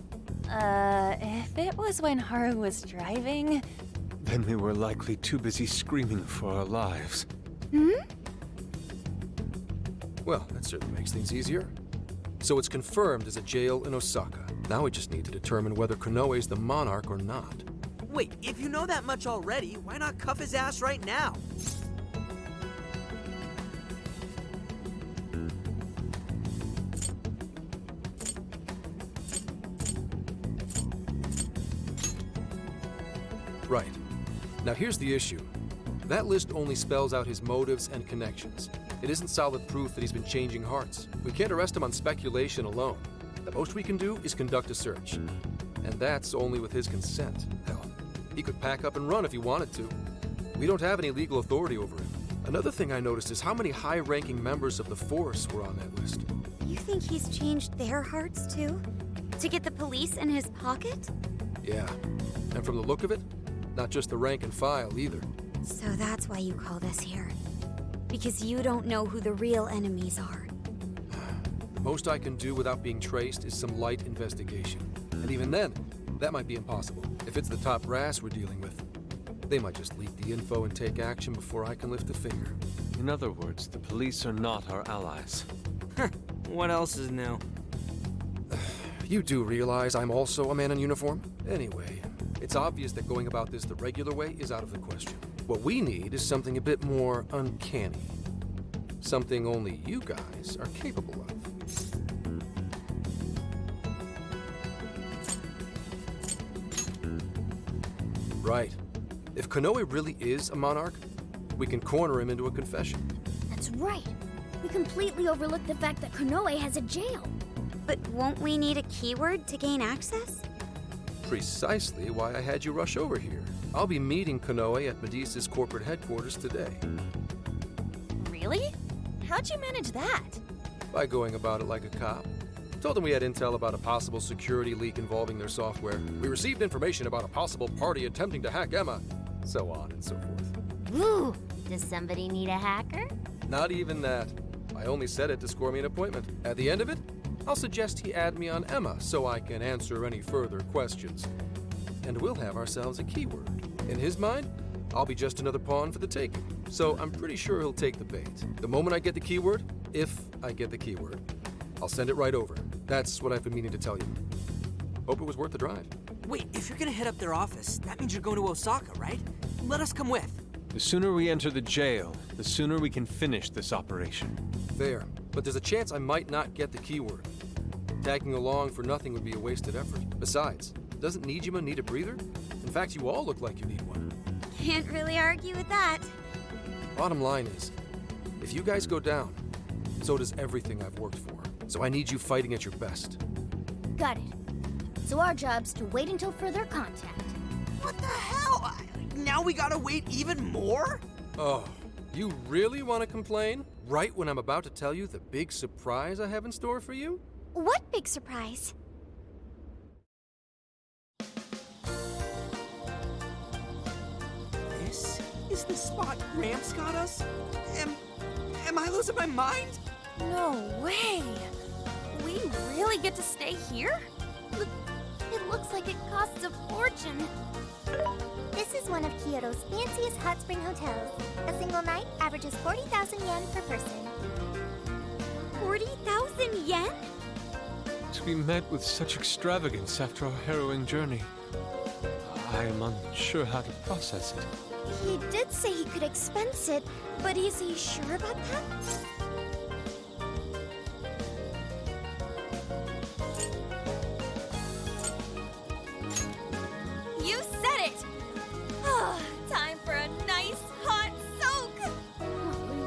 If it was when Haru was driving... Then we were likely too busy screaming for our lives. Well, that certainly makes things easier. So it's confirmed as a jail in Osaka. Now we just need to determine whether Konoe's the monarch or not. Wait, if you know that much already, why not cuff his ass right now? Right. Now here's the issue. That list only spells out his motives and connections. It isn't solid proof that he's been changing hearts. We can't arrest him on speculation alone. The most we can do is conduct a search. And that's only with his consent. Hell, he could pack up and run if he wanted to. We don't have any legal authority over him. Another thing I noticed is how many high-ranking members of the force were on that list. You think he's changed their hearts too? To get the police in his pocket? Yeah. And from the look of it, not just the rank and file either. So that's why you called us here. Because you don't know who the real enemies are. The most I can do without being traced is some light investigation. And even then, that might be impossible. If it's the top brass we're dealing with, they might just leak the info and take action before I can lift a finger. In other words, the police are not our allies. What else is new? You do realize I'm also a man in uniform? Anyway, it's obvious that going about this the regular way is out of the question. What we need is something a bit more uncanny. Something only you guys are capable of. Right. If Konoe really is a monarch, we can corner him into a confession. That's right. We completely overlooked the fact that Konoe has a jail. But won't we need a keyword to gain access? Precisely why I had you rush over here. I'll be meeting Konoe at Medice's corporate headquarters today. Really? How'd you manage that? By going about it like a cop. Told them we had intel about a possible security leak involving their software. We received information about a possible party attempting to hack Emma. So on and so forth. Ooh, does somebody need a hacker? Not even that. I only said it to score me an appointment. At the end of it, I'll suggest he add me on Emma so I can answer any further questions. And we'll have ourselves a keyword. In his mind, I'll be just another pawn for the taking. So I'm pretty sure he'll take the bait. The moment I get the keyword, if I get the keyword, I'll send it right over. That's what I've been meaning to tell you. Hope it was worth the drive. Wait, if you're gonna hit up their office, that means you're going to Osaka, right? Let us come with. The sooner we enter the jail, the sooner we can finish this operation. Fair, but there's a chance I might not get the keyword. Tagging along for nothing would be a wasted effort. Besides, doesn't Nijima need a breather? In fact, you all look like you need one. Can't really argue with that. Bottom line is, if you guys go down, so does everything I've worked for. So I need you fighting at your best. Got it. So our job's to wait until further contact. What the hell? Now we gotta wait even more? Oh, you really want to complain? Right when I'm about to tell you the big surprise I have in store for you? What big surprise? This is the spot Gramps got us? Am I losing my mind? No way! We really get to stay here? It looks like it costs a fortune. This is one of Kyoto's fanciest hot spring hotels. A single night averages 40,000 yen per person. 40,000 yen? To be met with such extravagance after our harrowing journey, I am unsure how to process it. He did say he could expense it, but is he sure about that? You said it! Ah, time for a nice hot soak!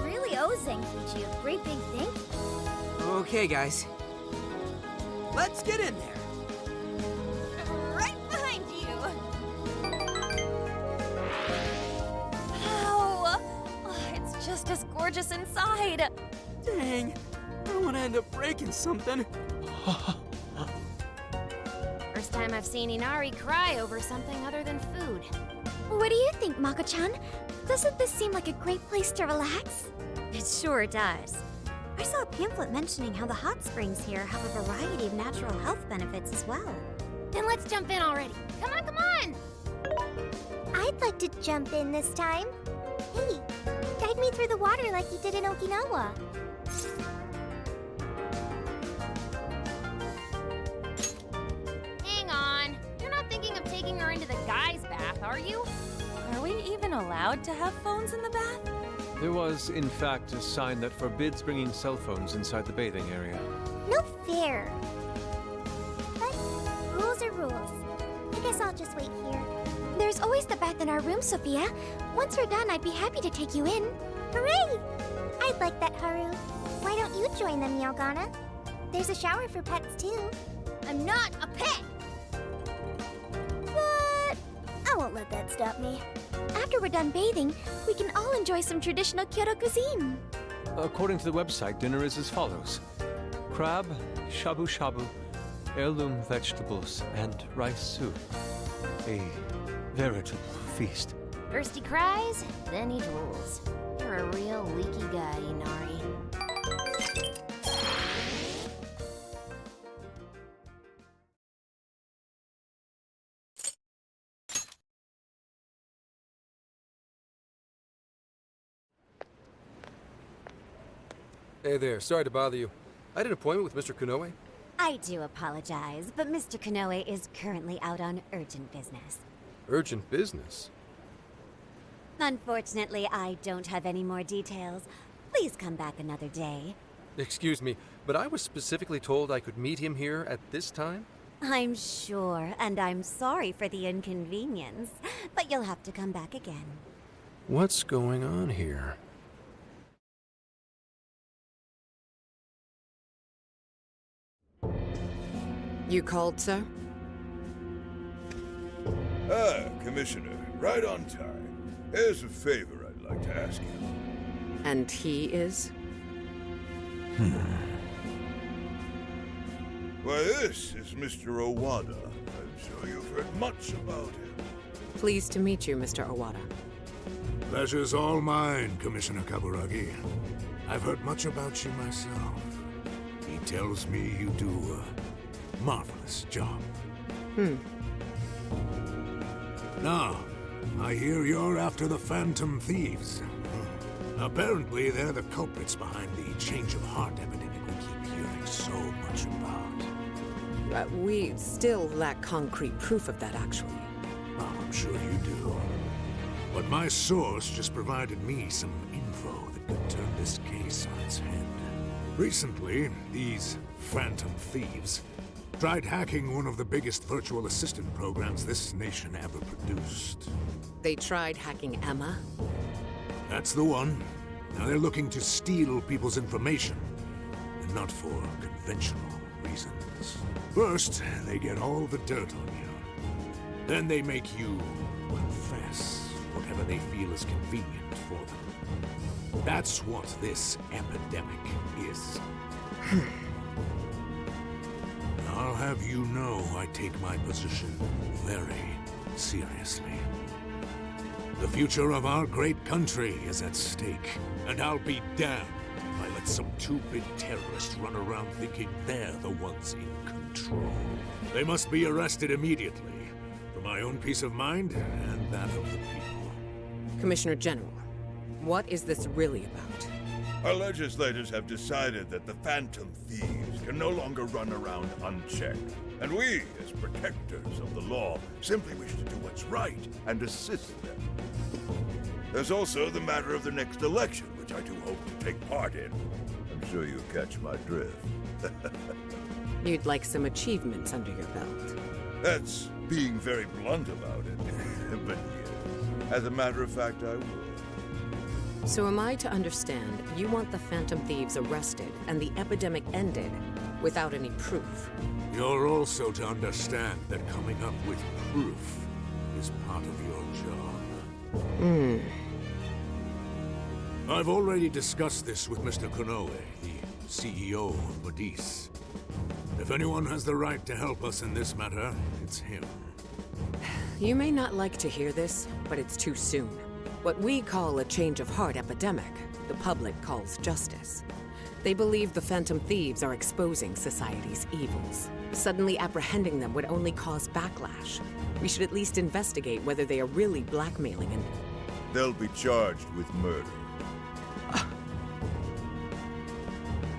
We really owe Zenkichi a great big thank you. Okay, guys. Let's get in there. Right behind you! Wow! Oh, it's just as gorgeous inside. Dang, I don't want to end up breaking something. First time I've seen Inari cry over something other than food. What do you think, Mako-chan? Doesn't this seem like a great place to relax? It sure does. I saw a pamphlet mentioning how the hot springs here have a variety of natural health benefits as well. Then let's jump in already. Come on, come on! I'd like to jump in this time. Hey, guide me through the water like you did in Okinawa. Hang on. You're not thinking of taking her into the guys' bath, are you? Are we even allowed to have phones in the bath? There was, in fact, a sign that forbids bringing cell phones inside the bathing area. No fair. But rules are rules. I guess I'll just wait here. There's always the bath in our room, Sophia. Once we're done, I'd be happy to take you in. Hooray! I'd like that, Haru. Why don't you join them, Yelgana? There's a shower for pets, too. I'm not a pet! But I won't let that stop me. After we're done bathing, we can all enjoy some traditional Kyoto cuisine. According to the website, dinner is as follows: crab, shabu shabu, heirloom vegetables, and rice soup. A veritable feast. First he cries, then he drools. You're a real leaky guy, Inari. Hey there, sorry to bother you. I had an appointment with Mr. Konoe. I do apologize, but Mr. Konoe is currently out on urgent business. Urgent business? Unfortunately, I don't have any more details. Please come back another day. Excuse me, but I was specifically told I could meet him here at this time? I'm sure, and I'm sorry for the inconvenience, but you'll have to come back again. What's going on here? You called, sir? Ah, Commissioner, right on time. Here's a favor I'd like to ask you. And he is? Why, this is Mr. Owada. I'm sure you've heard much about him. Pleased to meet you, Mr. Owada. Pleasure's all mine, Commissioner Kaburagi. I've heard much about you myself. He tells me you do a marvelous job. Now, I hear you're after the Phantom Thieves. Apparently, they're the culprits behind the change of heart epidemic we keep hearing so much about. We still lack concrete proof of that, actually. Oh, I'm sure you do. But my source just provided me some info that could turn this case on its head. Recently, these Phantom Thieves Tried hacking one of the biggest virtual assistant programs this nation ever produced. They tried hacking Emma? That's the one. Now they're looking to steal people's information, and not for conventional reasons. First, they get all the dirt on you. Then they make you confess whatever they feel is convenient for them. That's what this epidemic is. I'll have you know I take my position very seriously. The future of our great country is at stake, and I'll be damned if I let some two-bit terrorists run around thinking they're the ones in control. They must be arrested immediately, for my own peace of mind and that of the people. Commissioner General, what is this really about? Our legislators have decided that the Phantom Thieves can no longer run around unchecked. And we, as protectors of the law, simply wish to do what's right and assist them. There's also the matter of the next election, which I do hope to take part in. I'm sure you catch my drift. You'd like some achievements under your belt. That's being very blunt about it. But yes, as a matter of fact, I will. So am I to understand you want the Phantom Thieves arrested and the epidemic ended without any proof? You're also to understand that coming up with proof is part of your job. I've already discussed this with Mr. Konoe, the CEO of Modis. If anyone has the right to help us in this matter, it's him. You may not like to hear this, but it's too soon. What we call a change of heart epidemic, the public calls justice. They believe the Phantom Thieves are exposing society's evils. Suddenly apprehending them would only cause backlash. We should at least investigate whether they are really blackmailing and... They'll be charged with murder.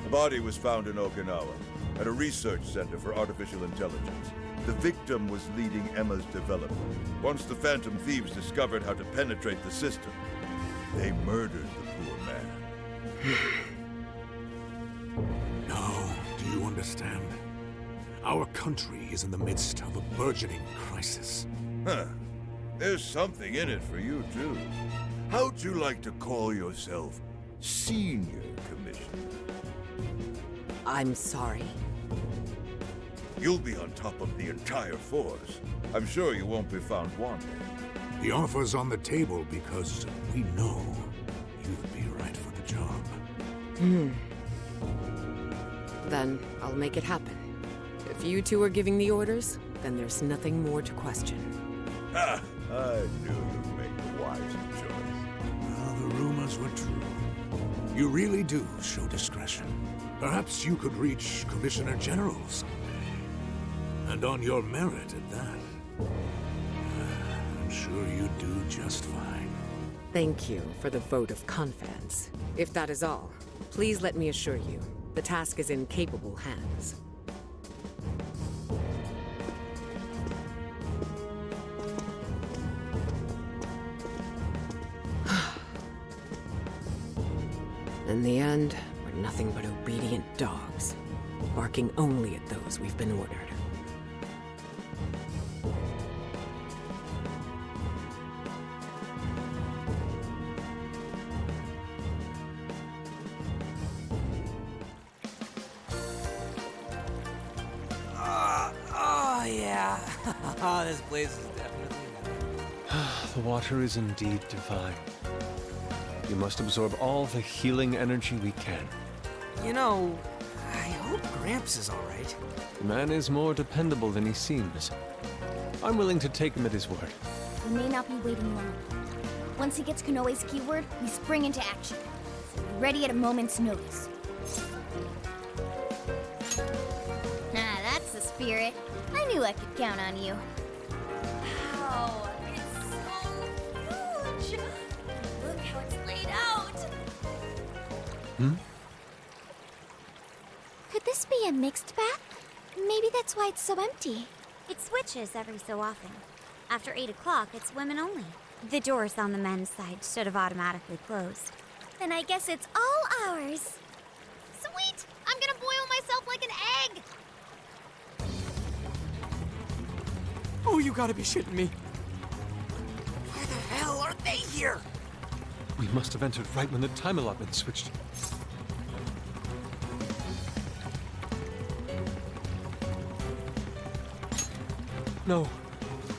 The body was found in Okinawa, at a research center for artificial intelligence. The victim was leading Emma's development. Once the Phantom Thieves discovered how to penetrate the system, they murdered the poor man. Now, do you understand? Our country is in the midst of a burgeoning crisis. Huh. There's something in it for you, too. How'd you like to call yourself Senior Commissioner? I'm sorry. You'll be on top of the entire force. I'm sure you won't be found wanting. The offer's on the table because we know you'd be right for the job. Then I'll make it happen. If you two are giving the orders, then there's nothing more to question. Ha! I knew you'd make the wiser choice. Well, the rumors were true. You really do show discretion. Perhaps you could reach Commissioner General someday. And on your merit at that. I'm sure you'd do just fine. Thank you for the vote of confidence. If that is all, please let me assure you, the task is in capable hands. In the end, we're nothing but obedient dogs, barking only at those we've been ordered. Oh, yeah. This place is definitely nice. The water is indeed divine. We must absorb all the healing energy we can. You know, I hope Gramps is all right. The man is more dependable than he seems. I'm willing to take him at his word. We may not be waiting long. Once he gets Konoe's keyword, we spring into action. So be ready at a moment's notice. Ah, that's the spirit. I knew I could count on you. Wow, it's so huge! Look how it's laid out! Could this be a mixed bath? Maybe that's why it's so empty. It switches every so often. After 8 o'clock, it's women only. The doors on the men's side should have automatically closed. Then I guess it's all ours. Sweet! I'm gonna boil myself like an egg! Oh, you gotta be shitting me. Why the hell are they here? We must have entered right when the time allotment switched. No,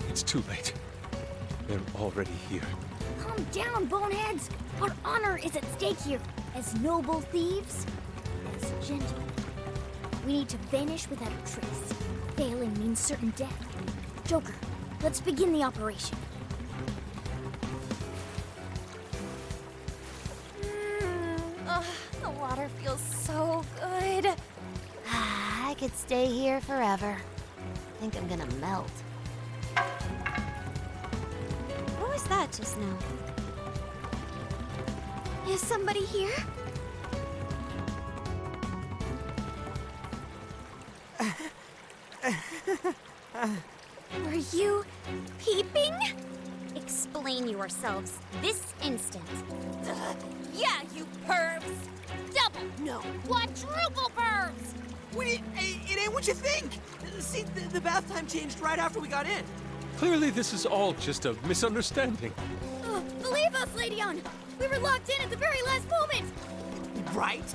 it's too late. They're already here. Calm down, boneheads! Our honor is at stake here. As noble thieves, as gentle. We need to vanish without a trace. Failing means certain death. Joker, let's begin the operation. The water feels so good. I could stay here forever. I think I'm gonna melt. What was that just now? Is somebody here? Were you peeping? Explain yourselves this instant. Yeah, you pervs! Double, no, quadruple pervs! Wait, it ain't what you think. See, the bath time changed right after we got in. Clearly, this is all just a misunderstanding. Believe us, Leon! We were locked in at the very last moment! Right?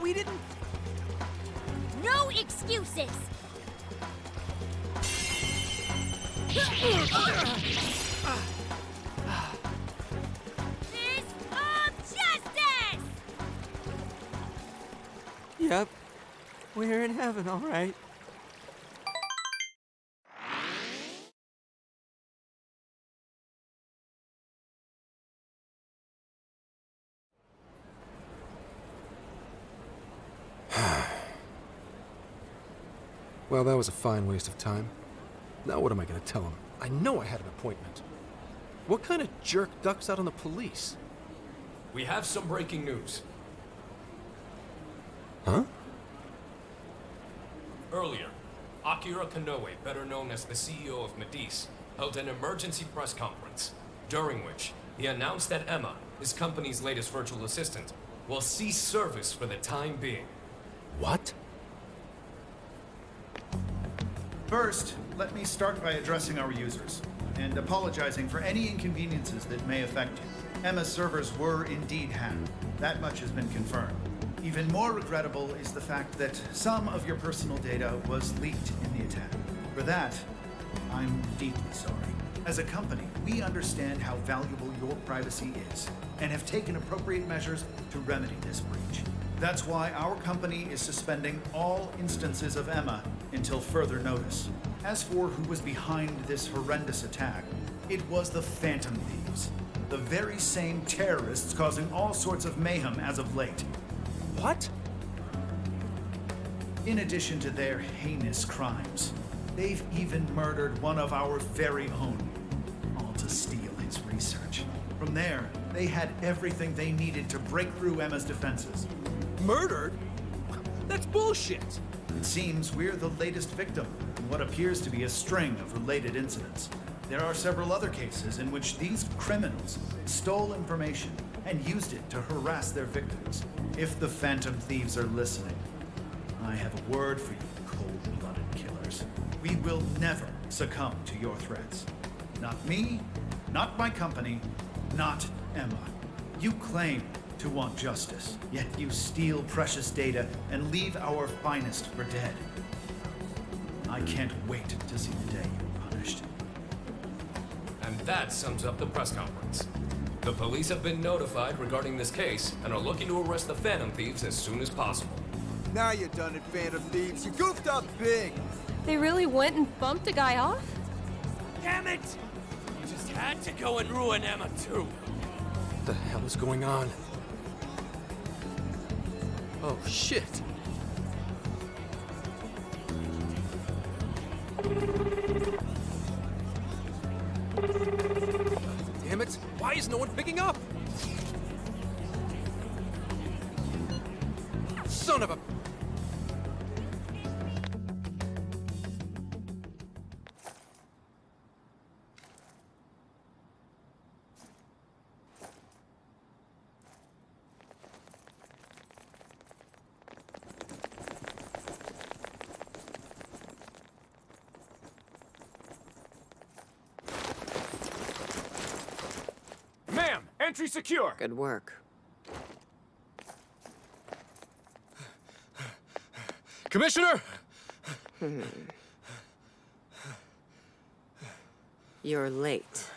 We didn't... No excuses! Fist of justice! Yep. We're in heaven, all right. Well, that was a fine waste of time. Now what am I gonna tell him? I know I had an appointment. What kind of jerk ducks out on the police? We have some breaking news. Huh? Earlier, Akira Kanoe, better known as the CEO of Medice, held an emergency press conference, during which he announced that Emma, his company's latest virtual assistant, will cease service for the time being. What? First, let me start by addressing our users and apologizing for any inconveniences that may affect you. Emma's servers were indeed hacked. That much has been confirmed. Even more regrettable is the fact that some of your personal data was leaked in the attack. For that, I'm deeply sorry. As a company, we understand how valuable your privacy is and have taken appropriate measures to remedy this breach. That's why our company is suspending all instances of Emma until further notice. As for who was behind this horrendous attack, It was the Phantom Thieves. The very same terrorists causing all sorts of mayhem as of late. What? In addition to their heinous crimes, they've even murdered one of our very own, all to steal his research. From there, they had everything they needed to break through Emma's defenses. Murdered? That's bullshit! It seems we're the latest victim in what appears to be a string of related incidents. There are several other cases in which these criminals stole information and used it to harass their victims. If the Phantom Thieves are listening, I have a word for you, cold-blooded killers. We will never succumb to your threats. Not me, not my company, not Emma. You claim to want justice, yet you steal precious data and leave our finest for dead. I can't wait to see the day you're punished. And that sums up the press conference. The police have been notified regarding this case and are looking to arrest the Phantom Thieves as soon as possible. Now you're done it, Phantom Thieves. You goofed up big. They really went and bumped a guy off? Damn it! You just had to go and ruin Emma, too. What the hell is going on? Oh, shit. Damn it! Why is no one picking up? Son of a... Ma'am, entry secure. Good work. Commissioner! You're late.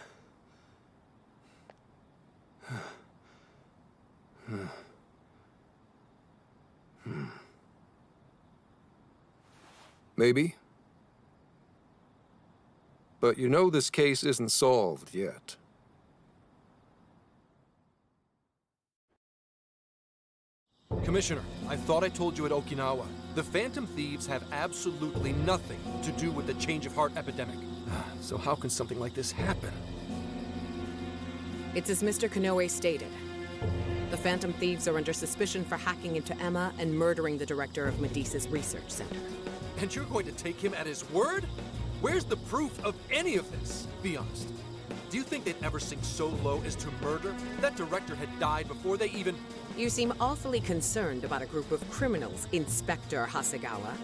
Maybe. But you know this case isn't solved yet. Commissioner, I thought I told you at Okinawa. The Phantom Thieves have absolutely nothing to do with the change of heart epidemic. So how can something like this happen? It's as Mr. Kanoe stated. The Phantom Thieves are under suspicion for hacking into Emma and murdering the director of Medesa's research center. And you're going to take him at his word? Where's the proof of any of this? Be honest. Do you think they'd ever sink so low as to murder? That director had died before they even... You seem awfully concerned about a group of criminals, Inspector Hasegawa.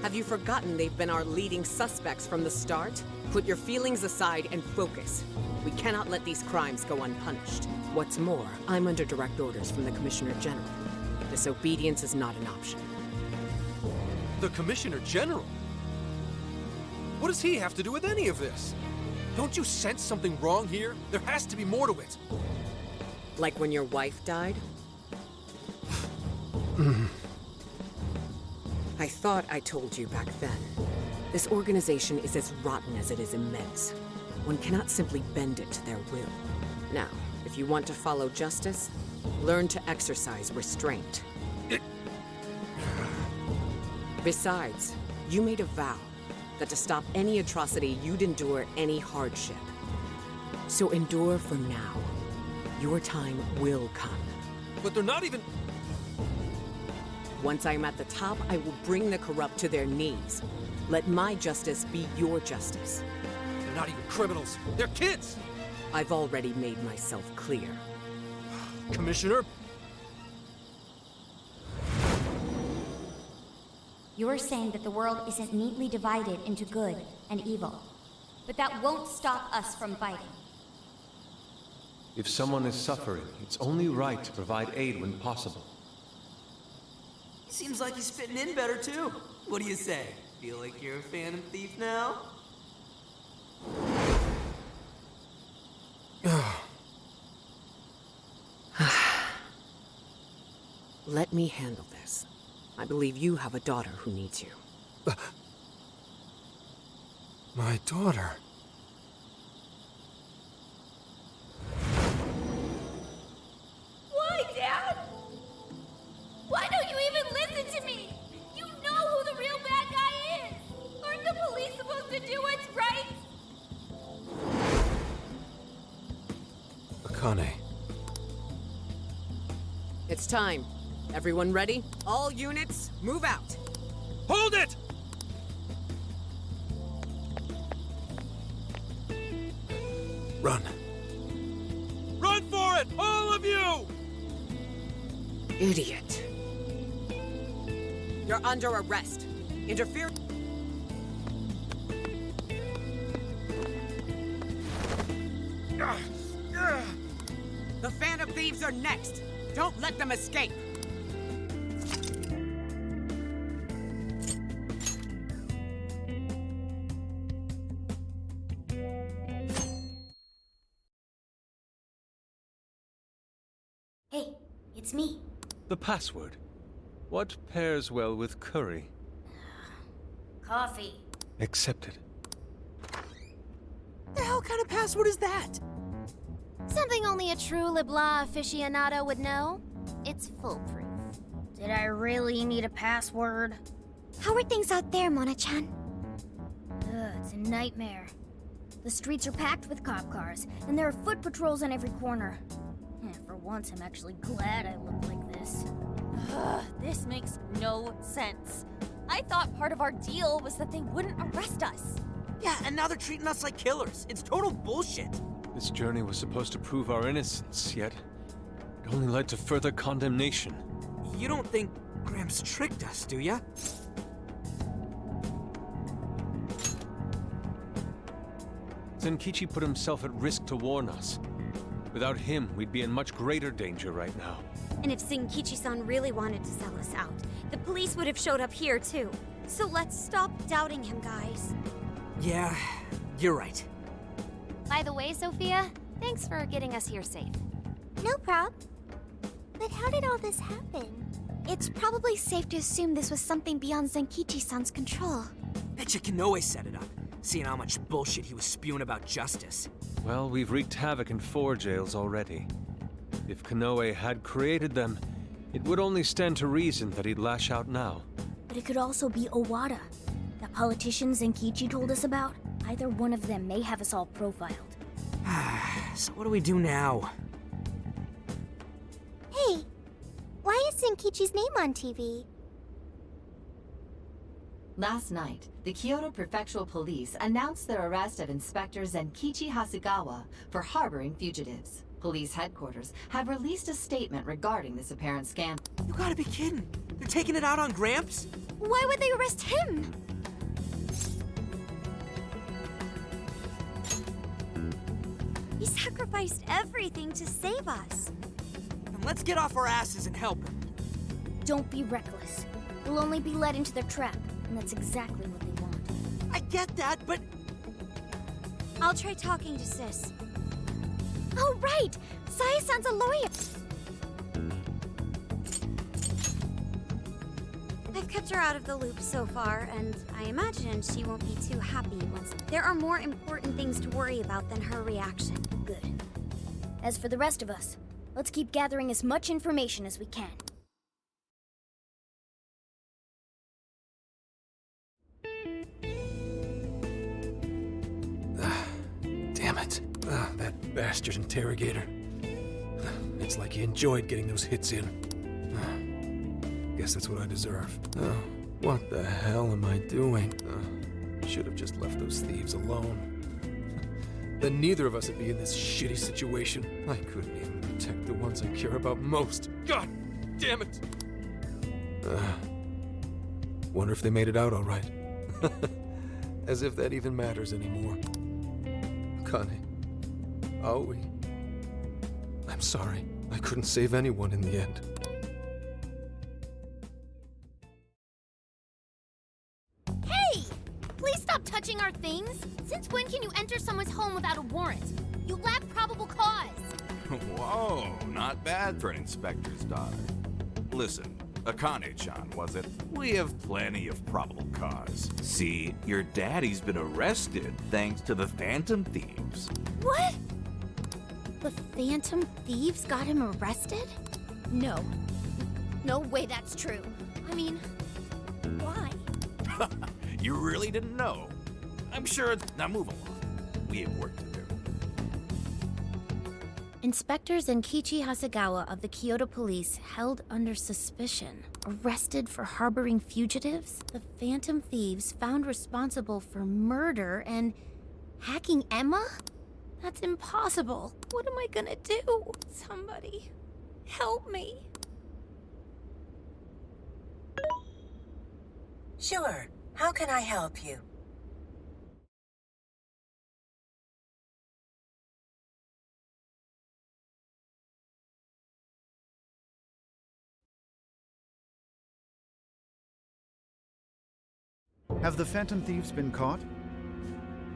Have you forgotten they've been our leading suspects from the start? Put your feelings aside and focus. We cannot let these crimes go unpunished. What's more, I'm under direct orders from the Commissioner General. Disobedience is not an option. The Commissioner General? What does he have to do with any of this? Don't you sense something wrong here? There has to be more to it. Like when your wife died? I thought I told you back then. This organization is as rotten as it is immense. One cannot simply bend it to their will. Now, if you want to follow justice, learn to exercise restraint. Besides, you made a vow that to stop any atrocity, you'd endure any hardship. So endure for now. Your time will come. But they're not even... Once I'm at the top, I will bring the corrupt to their knees. Let my justice be your justice. They're not even criminals. They're kids! I've already made myself clear. Commissioner? You're saying that the world isn't neatly divided into good and evil. But that won't stop us from fighting. If someone is suffering, it's only right to provide aid when possible. Seems like he's spitting in better too. What do you say? Feel like you're a Phantom Thief now? Let me handle this. I believe you have a daughter who needs you. My daughter. Why, Dad? Why don't you even listen to me? You know who the real bad guy is! Aren't the police supposed to do what's right? Akane. It's time. Everyone ready? All units, move out. Hold it! Run. Run for it, all of you! Idiot. You're under arrest. Interfere. The Phantom Thieves are next. Don't let them escape. Hey, it's me. The password. What pairs well with curry? Coffee. Accepted. The hell kind of password is that? Something only a true LeBlanc aficionado would know. It's foolproof. Did I really need a password? How are things out there, Mona-chan? It's a nightmare. The streets are packed with cop cars, and there are foot patrols on every corner. For once, I'm actually glad I look like this. This makes no sense. I thought part of our deal was that they wouldn't arrest us. Yeah, and now they're treating us like killers. It's total bullshit. This journey was supposed to prove our innocence, yet it only led to further condemnation. You don't think Gramps tricked us, do ya? Zenkichi put himself at risk to warn us. Without him, we'd be in much greater danger right now. And if Zenkichi-san really wanted to sell us out, the police would have showed up here too. So let's stop doubting him, guys. Yeah, you're right. By the way, Sophia, thanks for getting us here safe. No prob. But how did all this happen? It's probably safe to assume this was something beyond Zenkichi-san's control. Betcha Kanoe set it up, seeing how much bullshit he was spewing about justice. Well, we've wreaked havoc in 4 jails already. If Kanoe had created them, it would only stand to reason that he'd lash out now. But it could also be Owada, that politician Zenkichi told us about. Either one of them may have us all profiled. So what do we do now? Hey, why is Zenkichi's name on TV? Last night, the Kyoto Prefectural Police announced their arrest of Inspector Zenkichi Hasegawa for harboring fugitives. Police headquarters have released a statement regarding this apparent scandal. You gotta be kidding. They're taking it out on Gramps? Why would they arrest him? He sacrificed everything to save us. Then let's get off our asses and help him. Don't be reckless. We'll only be led into their trap, and that's exactly what they want. I get that, but... I'll try talking to Sis. Oh, right! Saya-san's a lawyer! I've kept her out of the loop so far, and I imagine she won't be too happy once... There are more important things to worry about than her reaction. Good. As for the rest of us, let's keep gathering as much information as we can. Damn it. That bastard interrogator. It's like he enjoyed getting those hits in. Guess that's what I deserve. Oh, what the hell am I doing? Should have just left those thieves alone. Then neither of us would be in this shitty situation. I couldn't even protect the ones I care about most. God damn it! Wonder if they made it out all right. As if that even matters anymore. Kane, Aoi, I'm sorry. I couldn't save anyone in the end. Hey! Please stop touching our things! Since when can you enter someone's home without a warrant? You lack probable cause! Whoa, not bad for an inspector's daughter. Listen, Akane-chan, was it? We have plenty of probable cause. See, your daddy's been arrested thanks to the Phantom Thieves. What? The Phantom Thieves got him arrested? No. No way that's true. I mean, why? You really didn't know? I'm sure. Now move along. We have work to do. Inspector Zenkichi Hasegawa of the Kyoto Police held under suspicion, arrested for harboring fugitives, the Phantom Thieves found responsible for murder and hacking Emma? That's impossible. What am I gonna do? Somebody, help me. Sure. How can I help you? Have the Phantom Thieves been caught?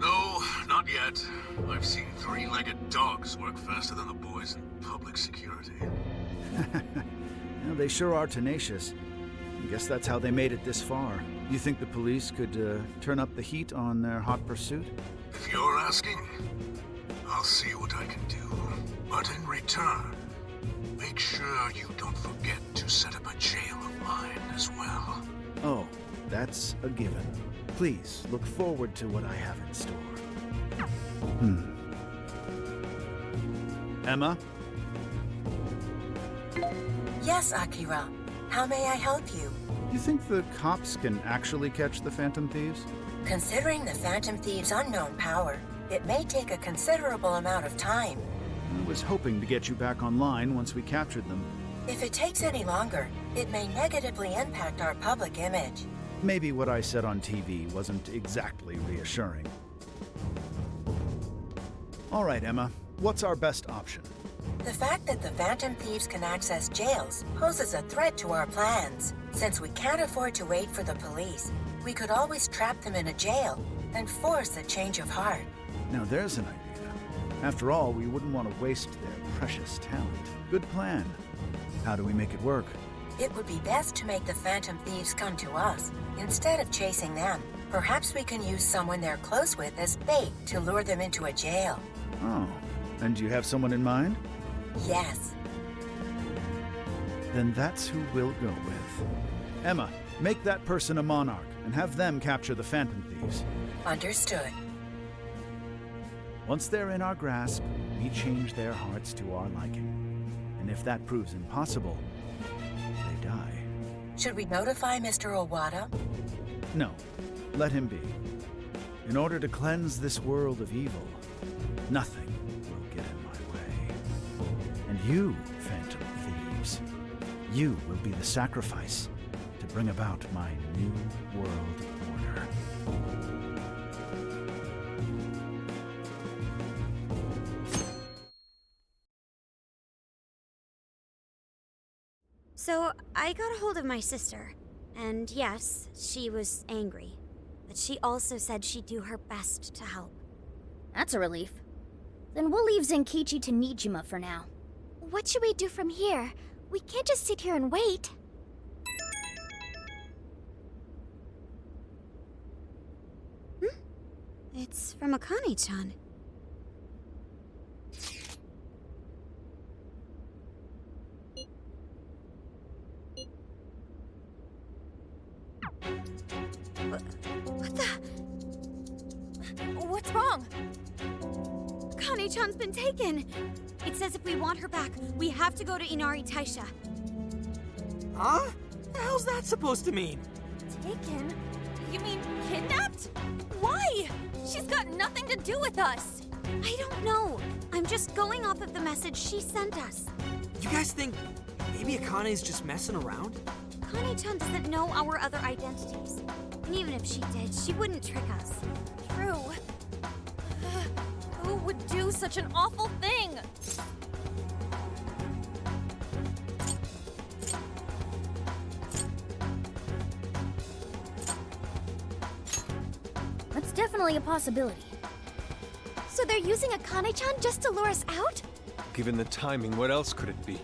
No, not yet. I've seen three-legged dogs work faster than the boys in public security. Well, they sure are tenacious. I guess that's how they made it this far. You think the police could turn up the heat on their hot pursuit? If you're asking, I'll see what I can do. But in return, make sure you don't forget to set up a jail of mine as well. Oh, that's a given. Please look forward to what I have in store. Emma? Yes, Akira. How may I help you? You think the cops can actually catch the Phantom Thieves? Considering the Phantom Thieves' unknown power, it may take a considerable amount of time. I was hoping to get you back online once we captured them. If it takes any longer, it may negatively impact our public image. Maybe what I said on TV wasn't exactly reassuring. All right, Emma. What's our best option? The fact that the Phantom Thieves can access jails poses a threat to our plans. Since we can't afford to wait for the police, we could always trap them in a jail and force a change of heart. Now there's an idea. After all, we wouldn't want to waste their precious talent. Good plan. How do we make it work? It would be best to make the Phantom Thieves come to us, instead of chasing them. Perhaps we can use someone they're close with as bait to lure them into a jail. Oh, and do you have someone in mind? Yes. Then that's who we'll go with. Emma, make that person a monarch and have them capture the Phantom Thieves. Understood. Once they're in our grasp, we change their hearts to our liking. And if that proves impossible, they die. Should we notify Mr. Owada? No, let him be. In order to cleanse this world of evil, nothing will get in my way. And you, Phantom Thieves, you will be the sacrifice to bring about my new world order. So, I got a hold of my sister, and yes, she was angry. But she also said she'd do her best to help. That's a relief. Then we'll leave Zenkichi to Nijima for now. What should we do from here? We can't just sit here and wait. It's from Akane-chan. What the? What's wrong? Akane-chan's been taken. It says if we want her back, we have to go to Inari Taisha. Huh? The hell's that supposed to mean? Taken? You mean kidnapped? Why? She's got nothing to do with us. I don't know. I'm just going off of the message she sent us. You guys think maybe Akane's just messing around? Akane-chan doesn't know our other identities. And even if she did, she wouldn't trick us. True. Who would do such an awful thing? That's definitely a possibility. So they're using Akane-chan just to lure us out? Given the timing, what else could it be?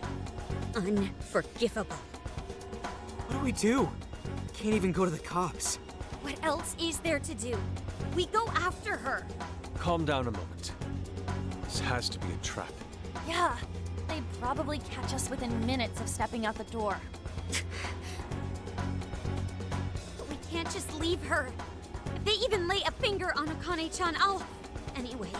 Unforgivable. What do we do? Can't even go to the cops. What else is there to do? We go after her. Calm down a moment. This has to be a trap. Yeah, they'd probably catch us within minutes of stepping out the door. But we can't just leave her. If they even lay a finger on Akane-chan, I'll... Anyway,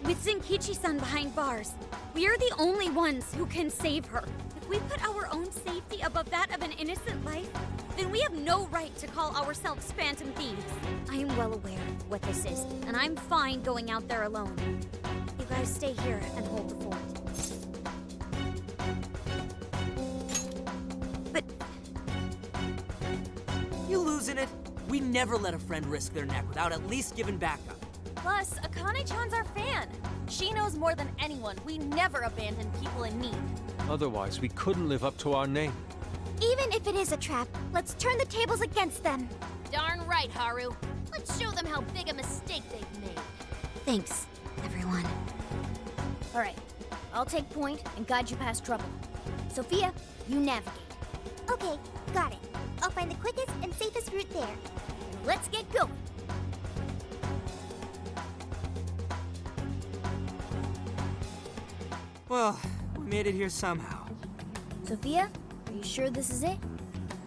with Zenkichi-san behind bars, we are the only ones who can save her. If we put our own safety above that of an innocent life, then we have no right to call ourselves Phantom Thieves. I am well aware what this is, and I'm fine going out there alone. You guys stay here and hold the fort. But... You losing it? We never let a friend risk their neck without at least giving backup. Plus, Akane-chan's our fan. She knows more than anyone. We never abandon people in need. Otherwise, we couldn't live up to our name. Even if it is a trap, let's turn the tables against them. Darn right, Haru. Let's show them how big a mistake they've made. Thanks, everyone. All right, I'll take point and guide you past trouble. Sophia, you navigate. Okay, got it. I'll find the quickest and safest route there. Let's get going. Well, we made it here somehow. Sophia, are you sure this is it?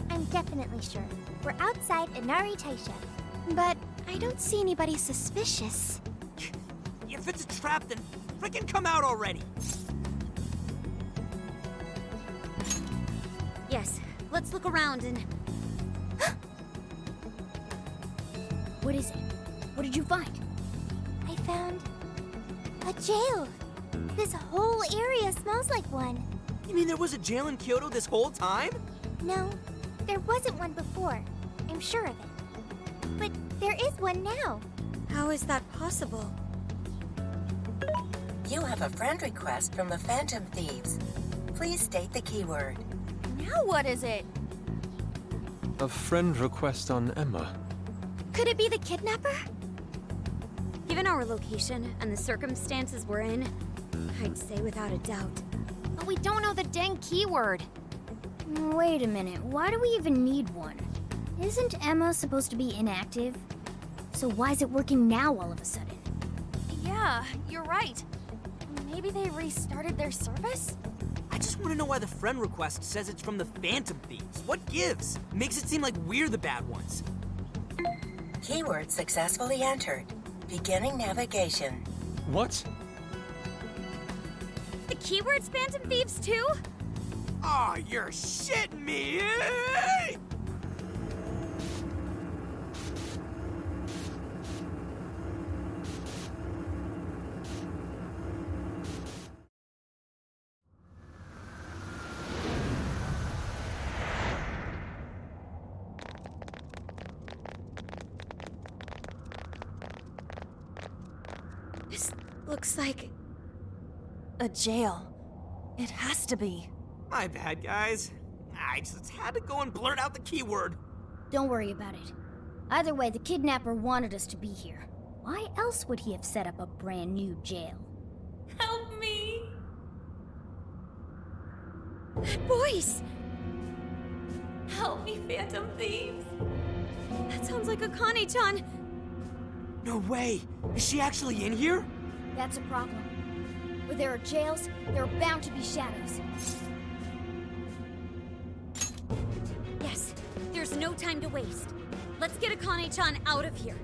I'm definitely sure. We're outside Inari Taisha. But I don't see anybody suspicious. If it's a trap, then frickin' come out already! Yes, let's look around and... What is it? What did you find? I found a jail. This whole area smells like one. You mean there was a jail in Kyoto this whole time? No, there wasn't one before. I'm sure of it. But there is one now. How is that possible? You have a friend request from the Phantom Thieves. Please state the keyword. Now what is it? A friend request on Emma. Could it be the kidnapper? Given our location and the circumstances we're in, I'd say without a doubt. But we don't know the dang keyword. Wait a minute, why do we even need one? Isn't Emma supposed to be inactive? So why is it working now all of a sudden? Yeah, you're right. Maybe they restarted their service? I just want to know why the friend request says it's from the Phantom Thieves. What gives? Makes it seem like we're the bad ones. Keyword successfully entered. Beginning navigation. What? The keyword's Phantom Thieves too? Oh, you're shitting me! This looks like... A jail. It has to be. My bad, guys. I just had to go and blurt out the keyword. Don't worry about it. Either way, the kidnapper wanted us to be here. Why else would he have set up a brand new jail? Help me! That voice! Help me, Phantom Thieves! That sounds like Akane-chan! No way! Is she actually in here? That's a problem. Where there are jails, there are bound to be shadows. Yes, there's no time to waste. Let's get Akane-chan out of here.